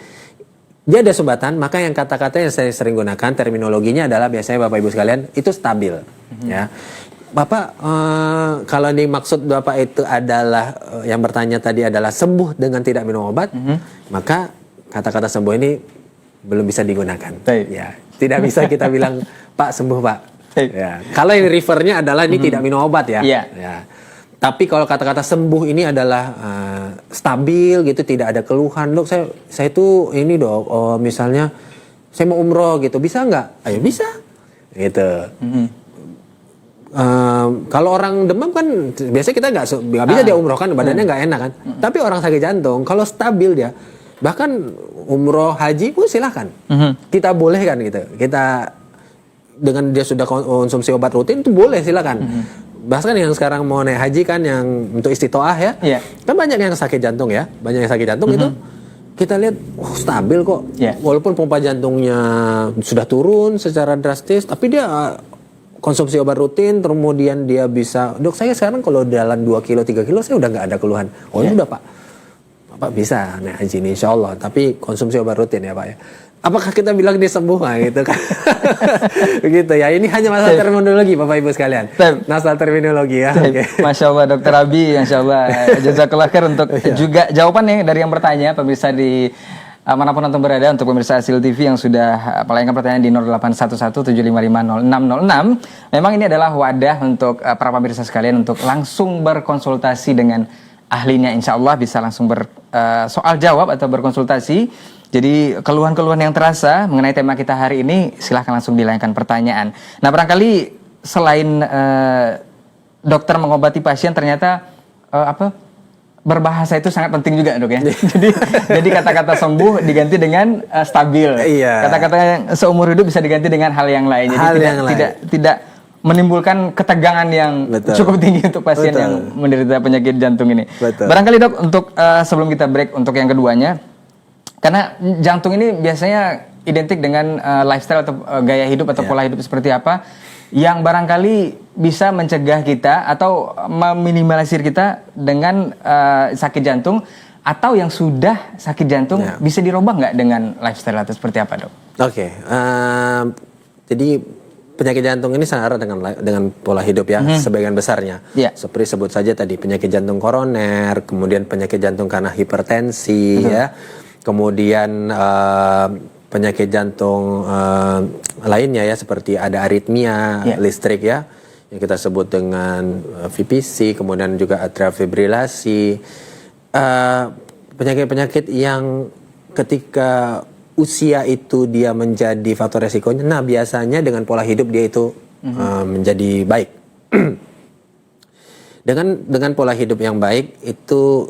dia ada sumbatan, maka yang kata-kata yang saya sering gunakan terminologinya adalah biasanya Bapak Ibu sekalian itu stabil. Ya, Bapak kalau ini maksud Bapak itu adalah yang bertanya tadi adalah sembuh dengan tidak minum obat, maka kata-kata sembuh ini belum bisa digunakan. Ya, tidak bisa kita bilang Pak sembuh Pak. Ya. Kalau yang refernya adalah ini tidak minum obat ya. Ya. Tapi kalau kata-kata sembuh ini adalah stabil gitu, tidak ada keluhan. Dok, saya itu ini dok, misalnya saya mau umroh gitu, bisa nggak? Ayo bisa, gitu. Kalau orang demam kan biasanya kita nggak bisa dia umrohkan, badannya nggak enak kan. Tapi orang sakit jantung, kalau stabil dia, bahkan umroh haji pun silahkan. Kita boleh kan gitu. Kita dengan dia sudah konsumsi obat rutin itu boleh silakan. Bahkan yang sekarang mau naik haji kan yang untuk istitoah ya, kan banyak yang sakit jantung ya, banyak yang sakit jantung itu kita lihat stabil kok, walaupun pompa jantungnya sudah turun secara drastis, tapi dia konsumsi obat rutin, kemudian dia bisa, dok saya sekarang kalau jalan 2 kilo 3 kilo saya udah nggak ada keluhan. Oh ya udah Pak bisa naik haji ini insya Allah, tapi konsumsi obat rutin ya Pak ya. Apakah kita bilang dia sembuh gitu kan? Begitu ya. Ini hanya masalah terminologi Bapak Ibu sekalian. Masalah terminologi ya. Okay. Masya Allah Dokter Abi, Masya Allah. Jazakallah khair untuk juga jawabannya dari yang bertanya pemirsa di manapun antum berada, untuk pemirsa Hasil TV yang sudah melayangkan pertanyaan di 0811755606. Memang ini adalah wadah untuk para pemirsa sekalian untuk langsung berkonsultasi dengan ahlinya. Insya Allah bisa langsung soal jawab atau berkonsultasi. Jadi keluhan-keluhan yang terasa mengenai tema kita hari ini, silahkan langsung dilayangkan pertanyaan. Nah, barangkali selain dokter mengobati pasien, ternyata berbahasa itu sangat penting juga, Dok ya. Jadi kata-kata sembuh diganti dengan stabil. Kata-kata yang seumur hidup bisa diganti dengan hal yang lain. Jadi tidak menimbulkan ketegangan yang cukup tinggi untuk pasien yang menderita penyakit jantung ini. Barangkali Dok, untuk sebelum kita break untuk yang keduanya, karena jantung ini biasanya identik dengan lifestyle atau gaya hidup atau pola hidup seperti apa yang barangkali bisa mencegah kita atau meminimalisir kita dengan sakit jantung. atau yang sudah sakit jantung bisa dirubah nggak dengan lifestyle atau seperti apa, Dok? Oke, jadi penyakit jantung ini sangat erat dengan pola hidup ya, sebagian besarnya. Seperti sebut saja tadi penyakit jantung koroner, kemudian penyakit jantung karena hipertensi, ya, kemudian penyakit jantung lainnya ya, seperti ada aritmia listrik ya, yang kita sebut dengan VPC, kemudian juga atrial fibrilasi, penyakit-penyakit yang ketika usia itu dia menjadi faktor resikonya. Nah, biasanya dengan pola hidup dia itu menjadi baik. Dengan pola hidup yang baik itu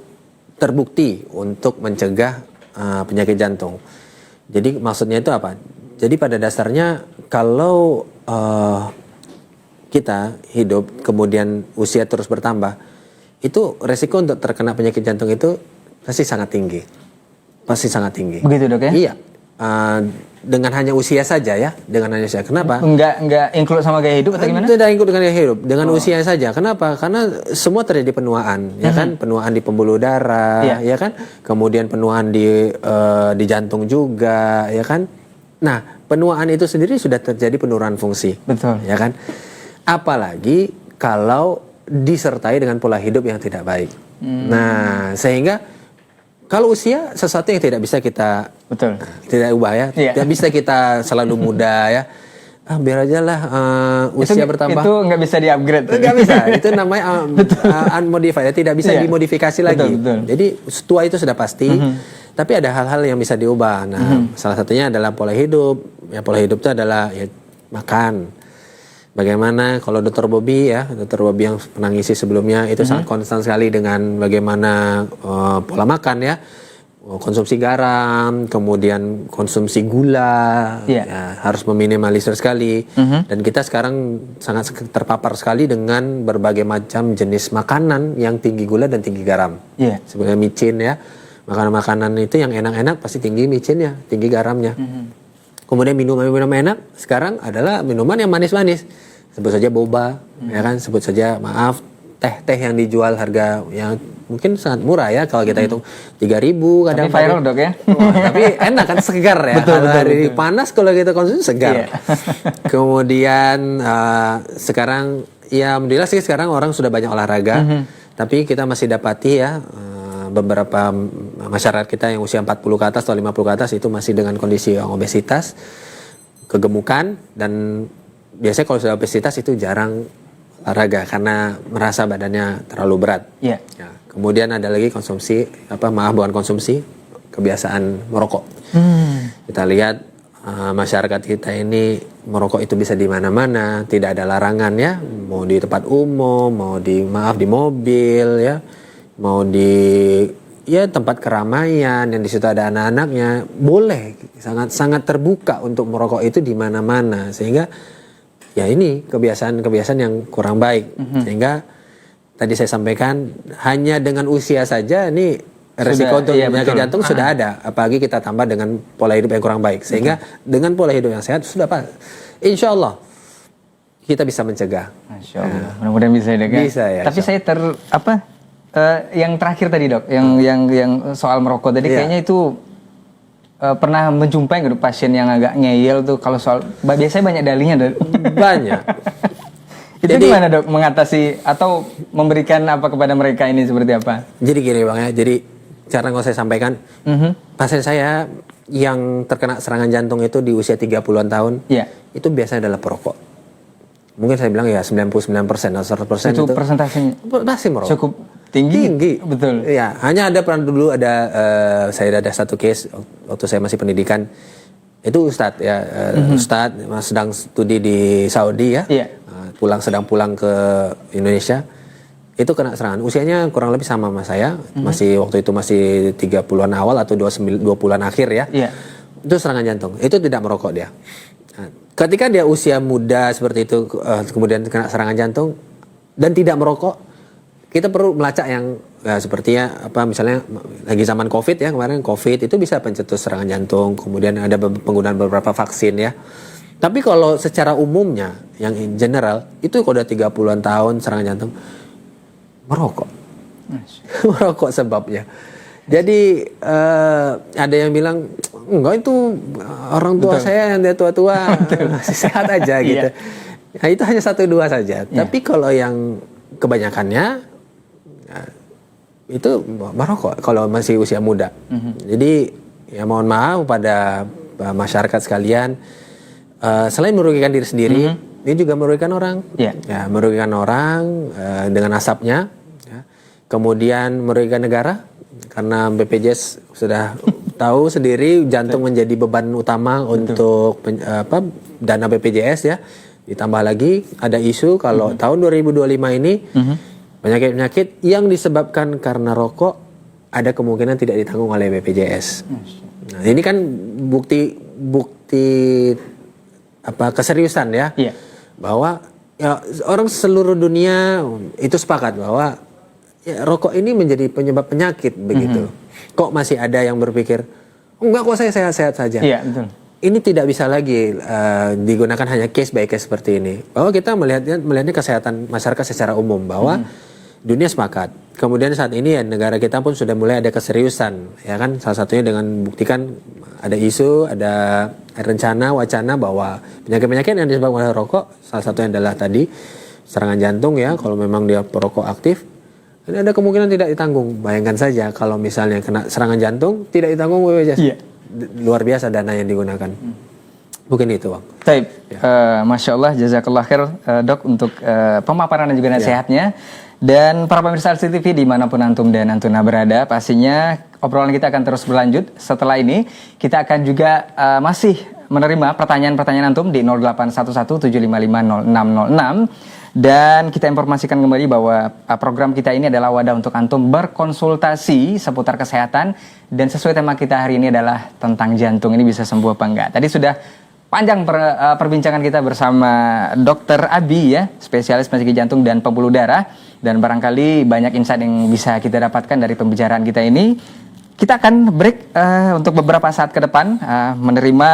terbukti untuk mencegah penyakit jantung. Jadi maksudnya itu apa? Jadi pada dasarnya kalau kita hidup kemudian usia terus bertambah, itu resiko untuk terkena penyakit jantung itu pasti sangat tinggi. Pasti sangat tinggi. Begitu, Dok, ya? Iya. Dengan hanya usia saja ya, dengan hanya usia. Kenapa? Enggak include sama gaya hidup atau gimana? Tidak include dengan gaya hidup, dengan usia saja. Kenapa? Karena semua terjadi penuaan, ya kan? Penuaan di pembuluh darah, ya kan? Kemudian penuaan di jantung juga, ya kan? Nah, penuaan itu sendiri sudah terjadi penurunan fungsi. Betul. Ya kan? Apalagi kalau disertai dengan pola hidup yang tidak baik. Nah, sehingga kalau usia sesuatu yang tidak bisa kita tidak ubah ya, tidak bisa kita selalu muda ya. Biar aja lah usia bertambah. Itu nggak bisa di-upgrade. Nggak bisa. Itu namanya unmodified, tidak bisa dimodifikasi lagi. Betul. Jadi tua itu sudah pasti. Tapi ada hal-hal yang bisa diubah. Nah, salah satunya adalah pola hidup. Ya, pola hidup itu adalah ya, makan. Bagaimana kalau Dr. Bobby yang pernah ngisi sebelumnya itu sangat konstan sekali dengan bagaimana pola makan ya, konsumsi garam, kemudian konsumsi gula, ya, harus meminimalisir sekali. Dan kita sekarang sangat terpapar sekali dengan berbagai macam jenis makanan yang tinggi gula dan tinggi garam. Sebenarnya micin ya, makanan-makanan itu yang enak-enak pasti tinggi micinnya, tinggi garamnya. Kemudian minuman-minuman enak sekarang adalah minuman yang manis-manis. Sebut saja boba, ya kan? Sebut saja teh yang dijual harga yang mungkin sangat murah ya kalau kita hitung 3.000 kadang. Tapi viral, Dok, ya. Tapi enak kan, segar ya. Betul. Panas kalau kita konsumsi segar. Kemudian sekarang ya alhamdulillah sih sekarang orang sudah banyak olahraga. Tapi kita masih dapati ya beberapa masyarakat kita yang usia 40 ke atas atau 50 ke atas itu masih dengan kondisi obesitas, kegemukan, dan biasanya kalau sudah obesitas itu jarang olahraga karena merasa badannya terlalu berat. Ya, kemudian ada lagi bukan konsumsi, kebiasaan merokok. Kita lihat masyarakat kita ini merokok itu bisa di mana-mana, tidak ada larangan ya, mau di tempat umum, mau di mobil ya, mau di tempat keramaian yang di situ ada anak-anaknya, boleh, sangat terbuka untuk merokok itu di mana-mana, sehingga ya ini kebiasaan yang kurang baik. Sehingga tadi saya sampaikan hanya dengan usia saja ini resiko untuk penyakit jantung sudah ada, apalagi kita tambah dengan pola hidup yang kurang baik. Sehingga dengan pola hidup yang sehat sudah insya Allah kita bisa mencegah. Masya Allah. Mudah-mudahan bisa ya. Bisa ya. Tapi saya yang terakhir tadi, Dok, yang soal merokok tadi kayaknya itu pernah menjumpai nggak pasien yang agak ngeyel tuh kalau soal biasanya banyak dalihnya banyak. Itu gimana, Dok, mengatasi atau memberikan apa kepada mereka ini seperti apa? Jadi gini Bang ya, jadi cara yang saya sampaikan, pasien saya yang terkena serangan jantung itu di usia 30-an tahun, itu biasanya adalah perokok. Mungkin saya bilang ya 99% atau 100% itu persentasenya pasti merokok. Cukup tinggi. Betul. Ya, hanya saya ada satu case waktu saya masih pendidikan. Itu Ustadz ya, Ustadz sedang studi di Saudi ya. Sedang pulang ke Indonesia. Itu kena serangan. Usianya kurang lebih sama sama saya. Waktu itu masih 30-an awal atau 20-an akhir ya. Itu serangan jantung. Itu tidak merokok dia. Nah, ketika dia usia muda seperti itu kemudian kena serangan jantung dan tidak merokok, kita perlu melacak yang sepertinya misalnya lagi zaman COVID ya, kemarin COVID itu bisa pencetus serangan jantung, kemudian ada penggunaan beberapa vaksin ya. Tapi kalau secara umumnya yang in general itu kalau udah 30-an tahun serangan jantung merokok. Merokok sebabnya. Jadi ada yang bilang enggak, itu orang tua saya yang dia tua-tua masih sehat aja gitu. Nah, itu hanya 1-2 saja. Tapi kalau yang kebanyakannya itu merokok kalau masih usia muda. Jadi ya mohon maaf pada masyarakat sekalian, selain merugikan diri sendiri, ini juga merugikan orang. Ya, merugikan orang dengan asapnya. Ya. Kemudian merugikan negara karena BPJS sudah tahu sendiri jantung menjadi beban utama untuk dana BPJS ya. Ditambah lagi ada isu kalau tahun 2025 ini penyakit-penyakit yang disebabkan karena rokok ada kemungkinan tidak ditanggung oleh BPJS. Nah, ini kan bukti keseriusan ya. Bahwa ya, orang seluruh dunia itu sepakat bahwa ya, rokok ini menjadi penyebab penyakit begitu. Kok masih ada yang berpikir enggak, kok saya sehat-sehat saja. Iya, betul. Ini tidak bisa lagi digunakan hanya case by case seperti ini. Bahwa kita melihatnya kesehatan masyarakat secara umum, bahwa dunia sepakat. Kemudian saat ini ya negara kita pun sudah mulai ada keseriusan, ya kan? Salah satunya dengan buktikan ada isu, ada rencana, wacana bahwa penyakit-penyakit yang disebabkan oleh rokok, salah satunya adalah tadi serangan jantung ya, kalau memang dia perokok aktif, ini ada kemungkinan tidak ditanggung. Bayangkan saja kalau misalnya kena serangan jantung tidak ditanggung BPJS. Luar biasa dana yang digunakan. Mungkin itu, Bang. Taib. Masya Allah, jazakallah khair Dok untuk pemaparan dan juga nasihatnya. Dan para pemirsa RCTV dimanapun antum dan antuna berada, pastinya obrolan kita akan terus berlanjut. Setelah ini kita akan juga masih menerima pertanyaan-pertanyaan antum di 081175500606. Dan kita informasikan kembali bahwa program kita ini adalah wadah untuk antum berkonsultasi seputar kesehatan. Dan sesuai tema kita hari ini adalah tentang jantung, ini bisa sembuh apa enggak. Tadi sudah panjang perbincangan kita bersama Dr. Abi ya, spesialis penyakit jantung dan pembuluh darah. Dan barangkali banyak insight yang bisa kita dapatkan dari pembicaraan kita ini. Kita akan break untuk beberapa saat ke depan, menerima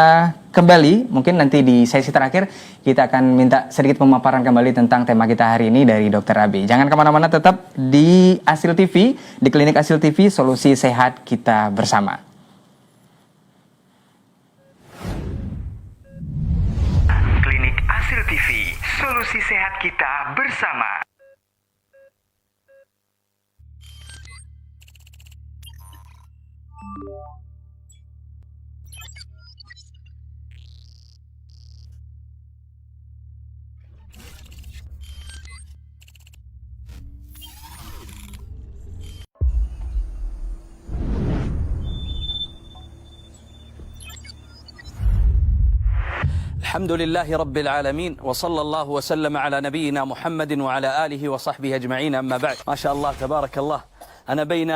kembali, mungkin nanti di sesi terakhir kita akan minta sedikit pemaparan kembali tentang tema kita hari ini dari Dr. Abi. Jangan kemana-mana, tetap di Asil TV, di Klinik Asil TV, solusi sehat kita bersama. Klinik Asil TV, solusi sehat kita bersama. الحمد لله رب العالمين وصلى الله وسلم على نبينا محمد وعلى آله وصحبه أجمعين. أما بعد، ما شاء الله تبارك الله، أنا بين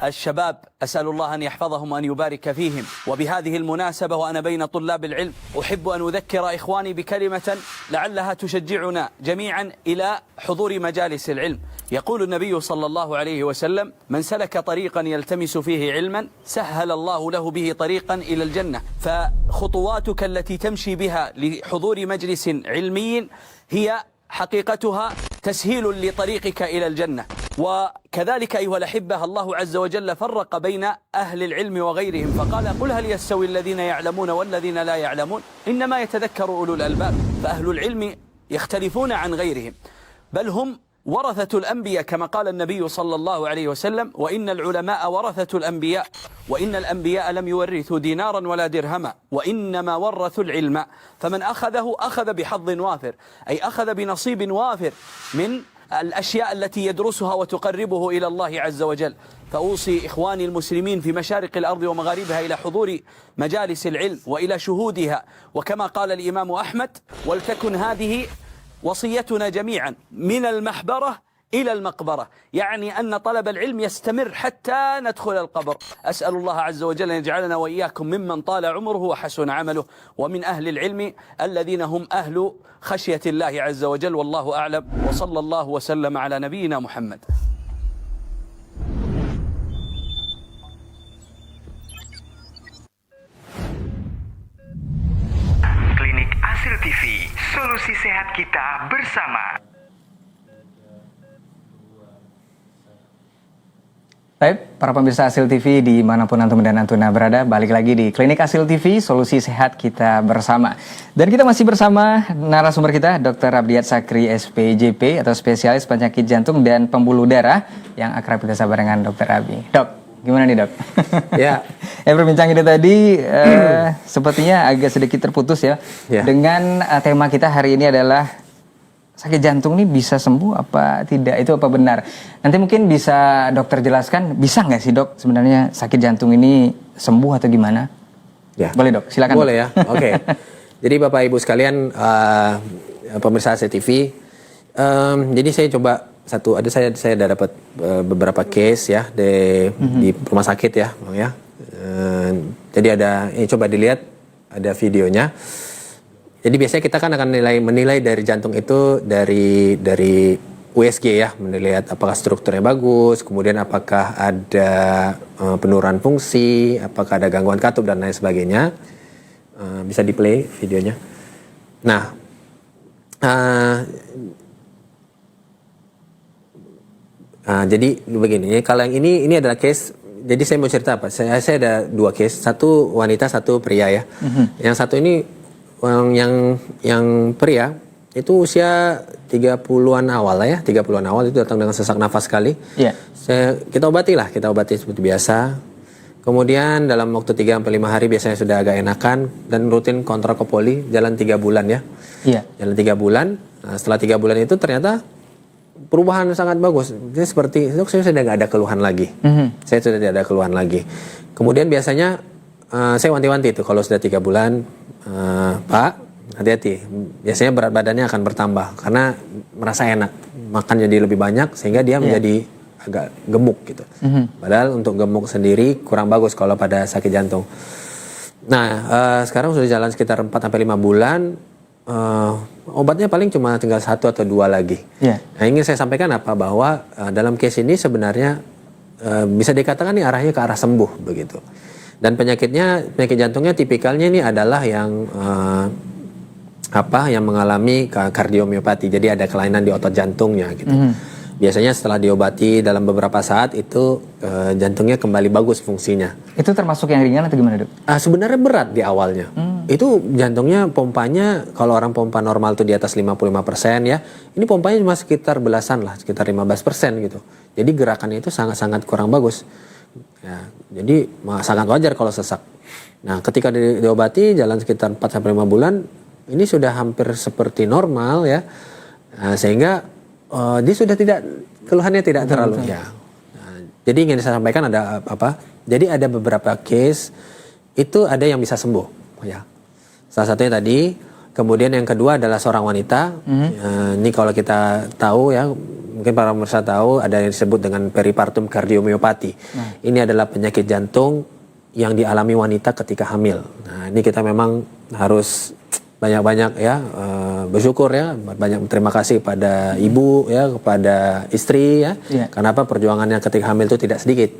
الشباب أسأل الله أن يحفظهم وأن يبارك فيهم. وبهذه المناسبة وأنا بين طلاب العلم أحب أن أذكر إخواني بكلمة لعلها تشجعنا جميعا إلى حضور مجالس العلم. يقول النبي صلى الله عليه وسلم: من سلك طريقا يلتمس فيه علما سهل الله له به طريقا إلى الجنة. فخطواتك التي تمشي بها لحضور مجلس علمي هي حقيقتها تسهيل لطريقك إلى الجنة. وكذلك أيها الأحبة، الله عز وجل فرق بين أهل العلم وغيرهم فقال: قل هل يستوي الذين يعلمون والذين لا يعلمون إنما يتذكر أولو الألباب. فأهل العلم يختلفون عن غيرهم، بل هم ورثة الأنبياء كما قال النبي صلى الله عليه وسلم: وإن العلماء ورثة الأنبياء وإن الأنبياء لم يورثوا دينارا ولا درهما وإنما ورثوا العلم فمن أخذه أخذ بحظ وافر، أي أخذ بنصيب وافر من الأشياء التي يدرسها وتقربه إلى الله عز وجل. فأوصي إخواني المسلمين في مشارق الأرض ومغاربها إلى حضور مجالس العلم وإلى شهودها، وكما قال الإمام أحمد: ولتكن هذه وصيتنا جميعا من المحبرة إلى المقبرة، يعني أن طلب العلم يستمر حتى ندخل القبر. أسأل الله عز وجل أن يجعلنا وإياكم ممن طال عمره وحسن عمله ومن أهل العلم الذين هم أهل خشية الله عز وجل. والله أعلم، وصلى الله وسلم على نبينا محمد. Klinik Asil TV, solusi sehat kita bersama. Baik, para pemirsa Asil TV dimanapun antum dan antuna berada, balik lagi di Klinik Asil TV, solusi sehat kita bersama. Dan kita masih bersama narasumber kita, Dr. Abdiat Sakri SPJP atau spesialis penyakit jantung dan pembuluh darah yang akrab kita sapa dengan Dr. Abi. Dok, gimana nih dok? Ya. Perbincangan kita tadi sepertinya agak sedikit terputus ya. Dengan tema kita hari ini adalah sakit jantung ini bisa sembuh apa tidak, itu apa benar? Nanti mungkin bisa dokter jelaskan, bisa nggak sih dok sebenarnya sakit jantung ini sembuh atau gimana? Ya. Boleh dok, silakan. Boleh dok. ya, oke. Jadi Bapak Ibu sekalian, pemirsa CTV, jadi saya coba saya sudah dapat beberapa case ya di rumah sakit ya, Bang ya. Jadi coba dilihat ada videonya. Jadi biasanya kita kan akan menilai dari jantung itu dari USG ya, menilai apakah strukturnya bagus, kemudian apakah ada penurunan fungsi, apakah ada gangguan katup dan lain sebagainya. Bisa di play videonya. Nah, jadi begini, kalau yang ini adalah case. Jadi saya mau cerita apa? Saya ada 2 case, satu wanita, satu pria ya. Yang satu ini yang pria itu usia 30-an awal lah ya, 30-an awal itu datang dengan sesak nafas sekali. Yeah. Kita obati seperti biasa. Kemudian dalam waktu 3-5 hari biasanya sudah agak enakan dan rutin kontrol ke poli, jalan 3 bulan ya. Iya. Jalan 3 bulan. Nah, setelah 3 bulan itu ternyata perubahan sangat bagus. Jadi seperti dok, saya sudah nggak ada keluhan lagi. Saya sudah tidak ada keluhan lagi. Kemudian biasanya saya wanti-wanti itu kalau sudah 3 bulan, Pak, hati-hati. Biasanya berat badannya akan bertambah karena merasa enak, makan jadi lebih banyak sehingga dia menjadi agak gemuk gitu. Padahal untuk gemuk sendiri kurang bagus kalau pada sakit jantung. Nah, sekarang sudah jalan sekitar 4-5 bulan. Obatnya paling cuma tinggal 1 atau 2 lagi. Nah, ingin saya sampaikan apa, bahwa dalam case ini sebenarnya bisa dikatakan ini arahnya ke arah sembuh begitu. Dan penyakit jantungnya tipikalnya ini adalah yang yang mengalami kardiomiopati. Jadi ada kelainan di otot jantungnya gitu. Biasanya setelah diobati dalam beberapa saat itu jantungnya kembali bagus fungsinya. Itu termasuk yang ringan atau gimana dok? Sebenarnya berat di awalnya. Itu jantungnya pompanya, kalau orang pompa normal tuh di atas 55% ya. Ini pompanya cuma sekitar belasan lah, sekitar 15% gitu. Jadi gerakannya itu sangat-sangat kurang bagus. Ya, jadi sangat wajar kalau sesak. Nah, ketika diobati jalan sekitar 4-5 bulan, ini sudah hampir seperti normal ya. Sehingga dia sudah keluhannya tidak terlalu ya. Nah, jadi ingin saya sampaikan ada apa? Jadi ada beberapa case itu ada yang bisa sembuh ya. Salah satunya tadi, kemudian yang kedua adalah seorang wanita. Ini kalau kita tahu ya, mungkin para pemirsa tahu ada yang disebut dengan peripartum kardiomiopati. Ini adalah penyakit jantung yang dialami wanita ketika hamil. Nah, ini kita memang harus banyak-banyak ya bersyukur ya, banyak terima kasih pada ibu ya, kepada istri ya. Kenapa perjuangannya ketika hamil itu tidak sedikit.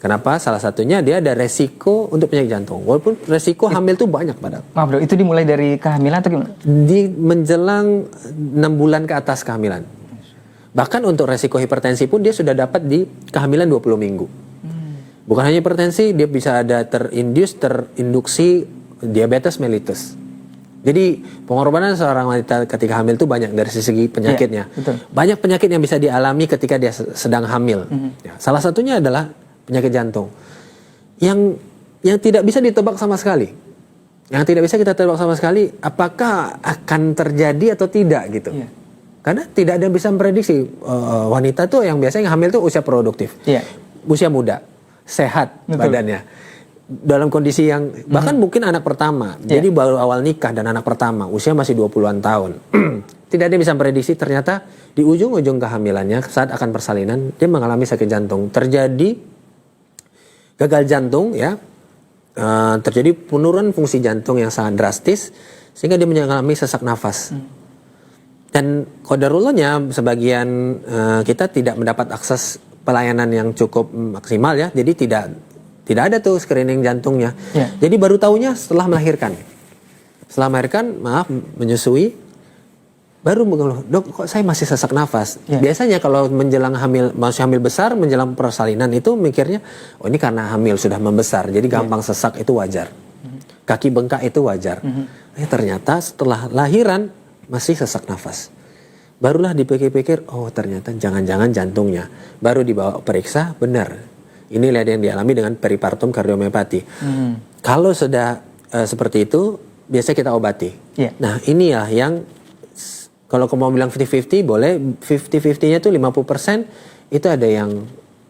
Kenapa? Salah satunya dia ada resiko untuk penyakit jantung. Walaupun resiko hamil itu banyak padahal. Maaf dok, itu dimulai dari kehamilan atau gimana? Di menjelang 6 bulan ke atas kehamilan. Bahkan untuk resiko hipertensi pun dia sudah dapat di kehamilan 20 minggu. Bukan hanya hipertensi, dia bisa ada terinduksi diabetes mellitus. Jadi pengorbanan seorang wanita ketika hamil itu banyak dari segi penyakitnya. Banyak penyakit yang bisa dialami ketika dia sedang hamil. Salah satunya adalah penyakit jantung yang tidak bisa ditebak sama sekali. Yang tidak bisa kita tebak sama sekali apakah akan terjadi atau tidak gitu. Karena tidak ada yang bisa memprediksi. Wanita tuh yang biasanya hamil tuh usia produktif. Usia muda, sehat badannya. Dalam kondisi yang bahkan mungkin anak pertama. Jadi baru awal nikah dan anak pertama, usia masih 20-an tahun. Tidak ada yang bisa memprediksi, ternyata di ujung-ujung kehamilannya saat akan persalinan dia mengalami sakit jantung. Terjadi gagal jantung ya, terjadi penurunan fungsi jantung yang sangat drastis sehingga dia mengalami sesak nafas. Dan qadarullahnya sebagian kita tidak mendapat akses pelayanan yang cukup maksimal ya, jadi tidak ada tuh screening jantungnya. Jadi baru tahunya setelah melahirkan. Setelah melahirkan, menyusui, baru mengeluh, dok kok saya masih sesak nafas. Ya. Biasanya kalau menjelang masih hamil besar, menjelang persalinan itu mikirnya, oh ini karena hamil sudah membesar, jadi gampang sesak, itu wajar. Kaki bengkak itu wajar. Ternyata setelah lahiran masih sesak nafas. Barulah dipikir-pikir, oh ternyata jangan-jangan jantungnya. Baru dibawa periksa, benar. Ini yang dialami dengan peripartum kardiomiopati. Kalau sudah seperti itu, biasanya kita obati. Yeah. Nah inilah yang, kalau kamu mau bilang 50-50 boleh, 50-50-nya itu 50% itu ada yang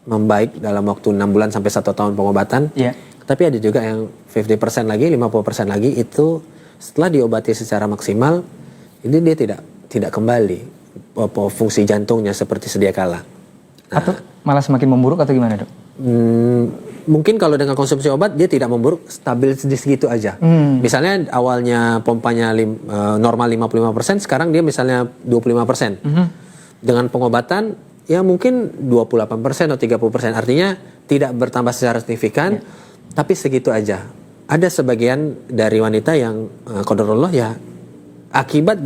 membaik dalam waktu 6 bulan sampai 1 tahun pengobatan. Yeah. Tapi ada juga yang 50% lagi, 50% lagi itu setelah diobati secara maksimal, ini dia tidak kembali fungsi jantungnya seperti sedia kala. Nah, Atau malah semakin memburuk atau gimana, dok? Mungkin kalau dengan konsumsi obat dia tidak memburuk, stabil di segitu aja. Misalnya awalnya pompanya normal 55%, sekarang dia misalnya 25%. Dengan pengobatan ya mungkin 28% atau 30%. Artinya tidak bertambah secara signifikan, tapi segitu aja. Ada sebagian dari wanita yang qadarullah ya akibat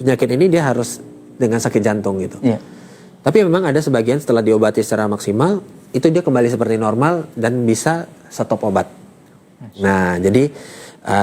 penyakit ini dia harus dengan sakit jantung gitu. Iya. Tapi memang ada sebagian setelah diobati secara maksimal itu dia kembali seperti normal dan bisa stop obat. Nah, jadi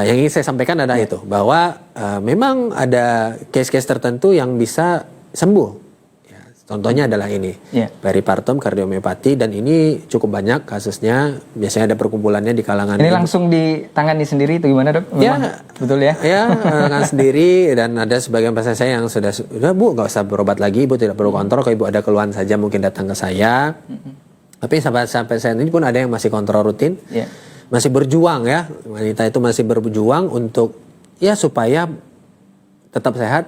yang ingin saya sampaikan adalah itu, bahwa memang ada case-case tertentu yang bisa sembuh. Ya, contohnya adalah ini, peripartum kardiomiopati, dan ini cukup banyak kasusnya. Biasanya ada perkumpulannya di kalangan. Ini langsung ditangani sendiri itu gimana, dok? Memang, ya, betul ya? Ya, dengan sendiri, dan ada sebagian pasien saya yang sudah Bu nggak usah berobat lagi, Ibu tidak perlu kontrol, kalau Ibu ada keluhan saja mungkin datang ke saya. Tapi sampai saat ini pun ada yang masih kontrol rutin, masih berjuang ya, wanita itu masih berjuang untuk ya supaya tetap sehat.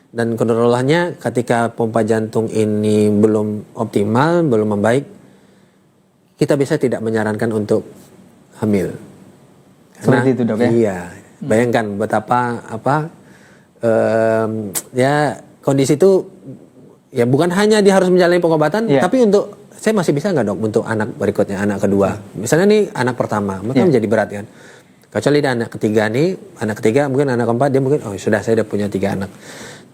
Dan kontrolnya ketika pompa jantung ini belum optimal, belum membaik, kita bisa tidak menyarankan untuk hamil. Seperti itu, dok ya? Iya, bayangkan betapa ya kondisi itu ya bukan hanya dia harus menjalani pengobatan, tapi untuk saya masih bisa nggak, dok, untuk anak berikutnya, anak kedua. Misalnya nih anak pertama, maka menjadi berat kan. Kecuali dia anak ketiga nih, anak ketiga mungkin anak keempat dia mungkin sudah saya udah punya 3 anak.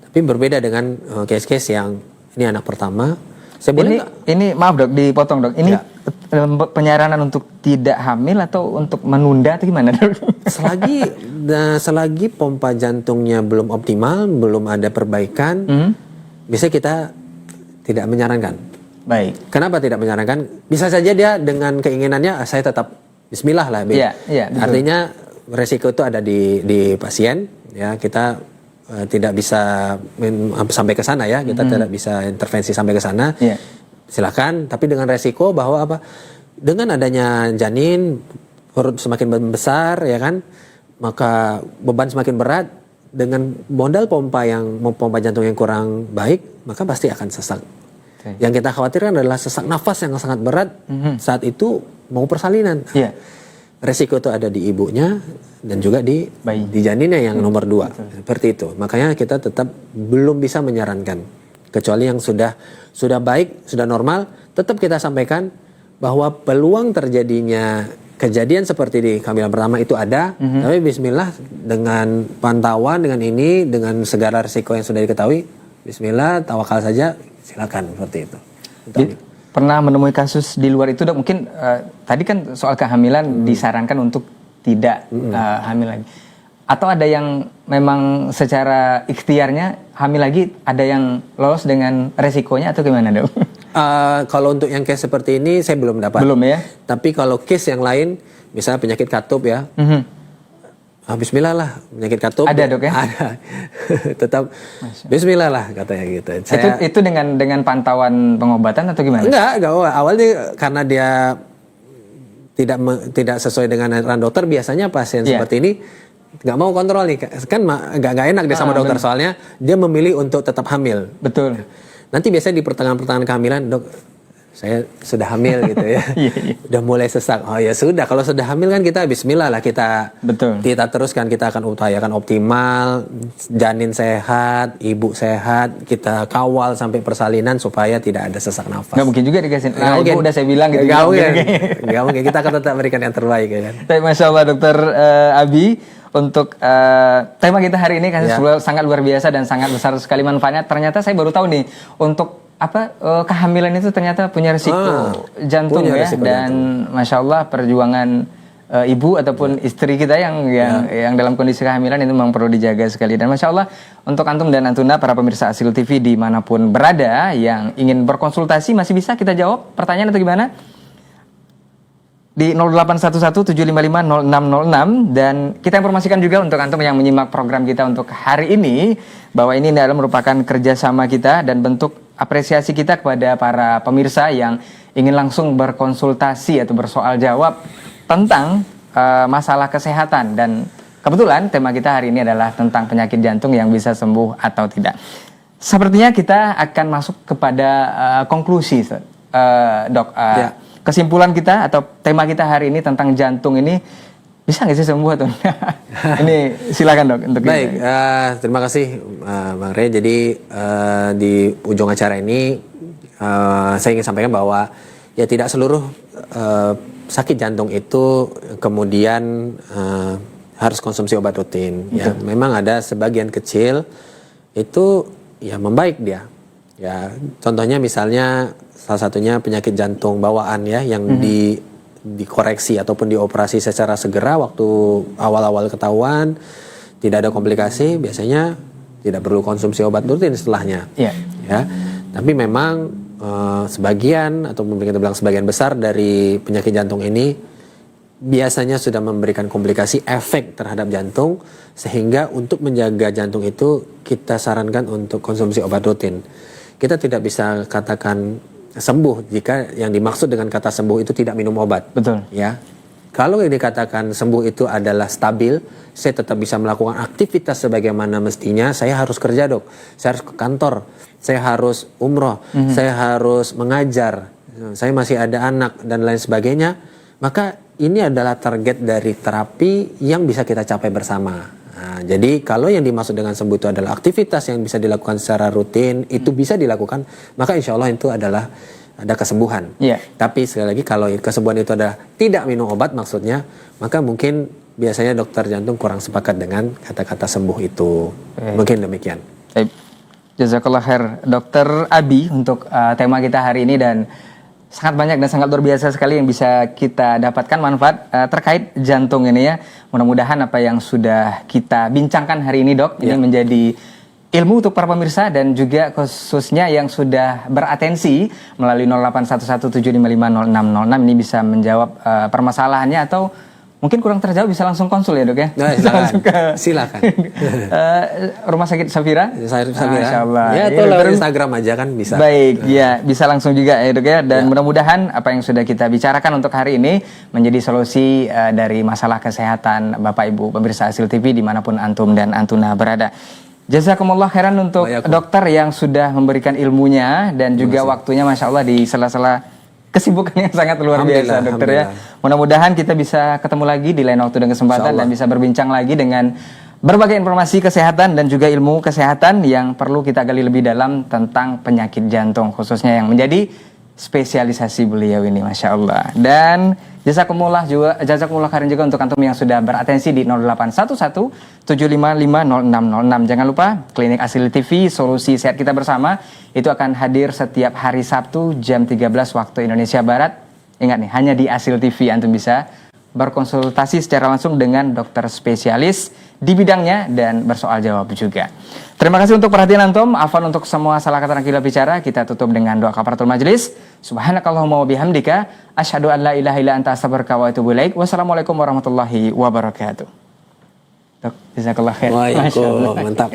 Tapi berbeda dengan case-case yang ini anak pertama. Saya boleh ini maaf, dok, dipotong, dok. Ini penyaranan untuk tidak hamil atau untuk menunda atau gimana, dok? Selagi pompa jantungnya belum optimal, belum ada perbaikan, bisa kita tidak menyarankan. Baik. Kenapa tidak menyarankan? Bisa saja dia dengan keinginannya saya tetap Bismillah lah. Artinya resiko itu ada di pasien. Ya, kita tidak bisa sampai ke sana ya. Kita tidak bisa intervensi sampai ke sana. Silakan. Tapi dengan resiko bahwa dengan adanya janin perut semakin besar, ya kan, maka beban semakin berat. Dengan modal pompa jantung yang kurang baik, maka pasti akan sesak. Yang kita khawatirkan adalah sesak nafas yang sangat berat saat itu mau persalinan. Resiko itu ada di ibunya dan juga di janinnya yang nomor 2. Seperti itu. Makanya kita tetap belum bisa menyarankan. Kecuali yang sudah baik, sudah normal, tetap kita sampaikan bahwa peluang terjadinya kejadian seperti di kehamilan pertama itu ada. Tapi bismillah, dengan pantauan, dengan ini, dengan segala resiko yang sudah diketahui, bismillah, tawakal saja. Silakan, seperti itu. Pernah menemui kasus di luar itu, dok? Mungkin tadi kan soal kehamilan disarankan untuk tidak hamil lagi. Atau ada yang memang secara ikhtiarnya hamil lagi, ada yang lolos dengan resikonya atau gimana, dok? Kalau untuk yang case seperti ini saya belum dapat. Belum ya? Tapi kalau case yang lain, misalnya penyakit katup ya, bismillah lah, penyakit katup. Ada, dok ya? Ada. Tetap bismillah lah katanya gitu. Itu dengan pantauan pengobatan atau gimana? Enggak. Awalnya karena dia tidak sesuai dengan arahan dokter, biasanya pasien seperti ini nggak mau kontrol nih, kan nggak enak dia sama dokter, soalnya dia memilih untuk tetap hamil. Betul. Nanti biasanya di pertengahan kehamilan, dok, saya sudah hamil gitu ya. Udah mulai sesak. Oh ya sudah, kalau sudah hamil kan kita bismillah lah, kita teruskan, kita akan upayakan optimal, janin sehat, ibu sehat, kita kawal sampai persalinan supaya tidak ada sesak nafas. Nggak mungkin juga dikasih. Ibu udah saya bilang gitu. Nggak mungkin. Kita akan tetap berikan yang terbaik ya kan. Masya Allah, Dokter Abi. untuk tema kita hari ini kan Ya. sangat luar biasa dan sangat besar sekali manfaatnya. Ternyata saya baru tahu nih untuk kehamilan itu ternyata punya risiko jantung punya ya, risiko dan masya Allah perjuangan ibu ataupun istri kita yang dalam kondisi kehamilan itu memang perlu dijaga sekali. Dan masya Allah untuk antum dan antuna para pemirsa Asil TV dimanapun berada yang ingin berkonsultasi masih bisa kita jawab pertanyaan atau gimana di 0811-755-0606. Dan kita informasikan juga untuk antum yang menyimak program kita untuk hari ini bahwa ini adalah merupakan kerjasama kita dan bentuk apresiasi kita kepada para pemirsa yang ingin langsung berkonsultasi atau bersoal jawab tentang masalah kesehatan. Dan kebetulan tema kita hari ini adalah tentang penyakit jantung yang bisa sembuh atau tidak. Sepertinya kita akan masuk kepada konklusi, dok. Ya. Kesimpulan kita atau tema kita hari ini tentang jantung ini bisa nggak sih sembuh atau enggak? Ini silakan dok untuk Baik, terima kasih Bang Rey. Jadi di ujung acara ini saya ingin sampaikan bahwa ya tidak seluruh sakit jantung itu kemudian harus konsumsi obat rutin. Ya, memang ada sebagian kecil itu ya membaik dia. Ya, contohnya misalnya salah satunya penyakit jantung bawaan ya yang dikoreksi ataupun dioperasi secara segera waktu awal-awal ketahuan, tidak ada komplikasi, biasanya tidak perlu konsumsi obat rutin setelahnya. Iya. Ya, tapi memang sebagian atau mungkin kita bilang sebagian besar dari penyakit jantung ini biasanya sudah memberikan komplikasi efek terhadap jantung, sehingga untuk menjaga jantung itu kita sarankan untuk konsumsi obat rutin. Kita tidak bisa katakan sembuh jika yang dimaksud dengan kata sembuh itu tidak minum obat. Betul. Ya. Kalau yang dikatakan sembuh itu adalah stabil, saya tetap bisa melakukan aktivitas sebagaimana mestinya, saya harus kerja dok, saya harus ke kantor, saya harus umroh, saya harus mengajar, saya masih ada anak dan lain sebagainya, maka ini adalah target dari terapi yang bisa kita capai bersama. Nah, jadi kalau yang dimaksud dengan sembuh itu adalah aktivitas yang bisa dilakukan secara rutin, itu bisa dilakukan, maka insya Allah itu adalah ada kesembuhan. Iya. Tapi sekali lagi kalau kesembuhan itu adalah tidak minum obat maksudnya, maka mungkin biasanya dokter jantung kurang sepakat dengan kata-kata sembuh itu. Mungkin demikian. Baik. Jazakallah khair Dokter Abi untuk tema kita hari ini, dan sangat banyak dan sangat luar biasa sekali yang bisa kita dapatkan manfaat terkait jantung ini ya. Mudah-mudahan apa yang sudah kita bincangkan hari ini dok, ini menjadi ilmu untuk para pemirsa dan juga khususnya yang sudah beratensi melalui 0811755606 ini bisa menjawab permasalahannya, atau mungkin kurang terjawab bisa langsung konsul ya dok ya. Nah, silakan. Rumah sakit Safira. Masya Allah. Ya, atau lewat Instagram aja kan bisa. Baik, ya bisa langsung juga ya dok ya. Dan mudah-mudahan apa yang sudah kita bicarakan untuk hari ini menjadi solusi dari masalah kesehatan Bapak Ibu pemirsa Asil TV dimanapun antum dan antuna berada. Jazakumullah khairan untuk dokter yang sudah memberikan ilmunya dan juga waktunya Masya Allah di sela-sela kesibukan yang sangat luar biasa dokter ya. Mudah-mudahan kita bisa ketemu lagi di lain waktu dan kesempatan dan bisa berbincang lagi dengan berbagai informasi kesehatan dan juga ilmu kesehatan yang perlu kita gali lebih dalam tentang penyakit jantung, khususnya yang menjadi spesialisasi beliau ini Masya Allah. Dan jazakumullah khairan juga untuk antum yang sudah beratensi di 0811-755-0606. Jangan lupa Klinik Asil TV Solusi Sehat Kita Bersama itu akan hadir setiap hari Sabtu jam 13 waktu Indonesia Barat. Ingat nih, hanya di Asil TV antum bisa berkonsultasi secara langsung dengan dokter spesialis di bidangnya dan bersoal jawab juga. Terima kasih untuk perhatian antum. Afwan untuk semua salah kata dan khilaf bicara. Kita tutup dengan doa kafaratul majelis. Subhanakallahumma wa bihamdika asyhadu an la ilaha illa anta astaghfiruka wa atubu ilaik. Wassalamualaikum warahmatullahi wabarakatuh. Dok, jazakallah khair. Waalaikumsalam. Mantap.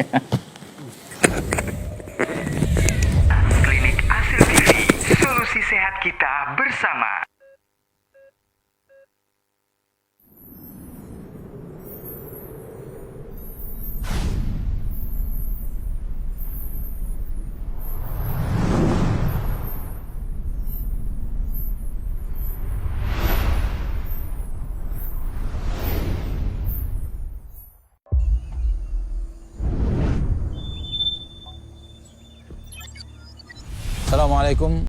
Klinik Asil TV, solusi sehat kita bersama. Assalamualaikum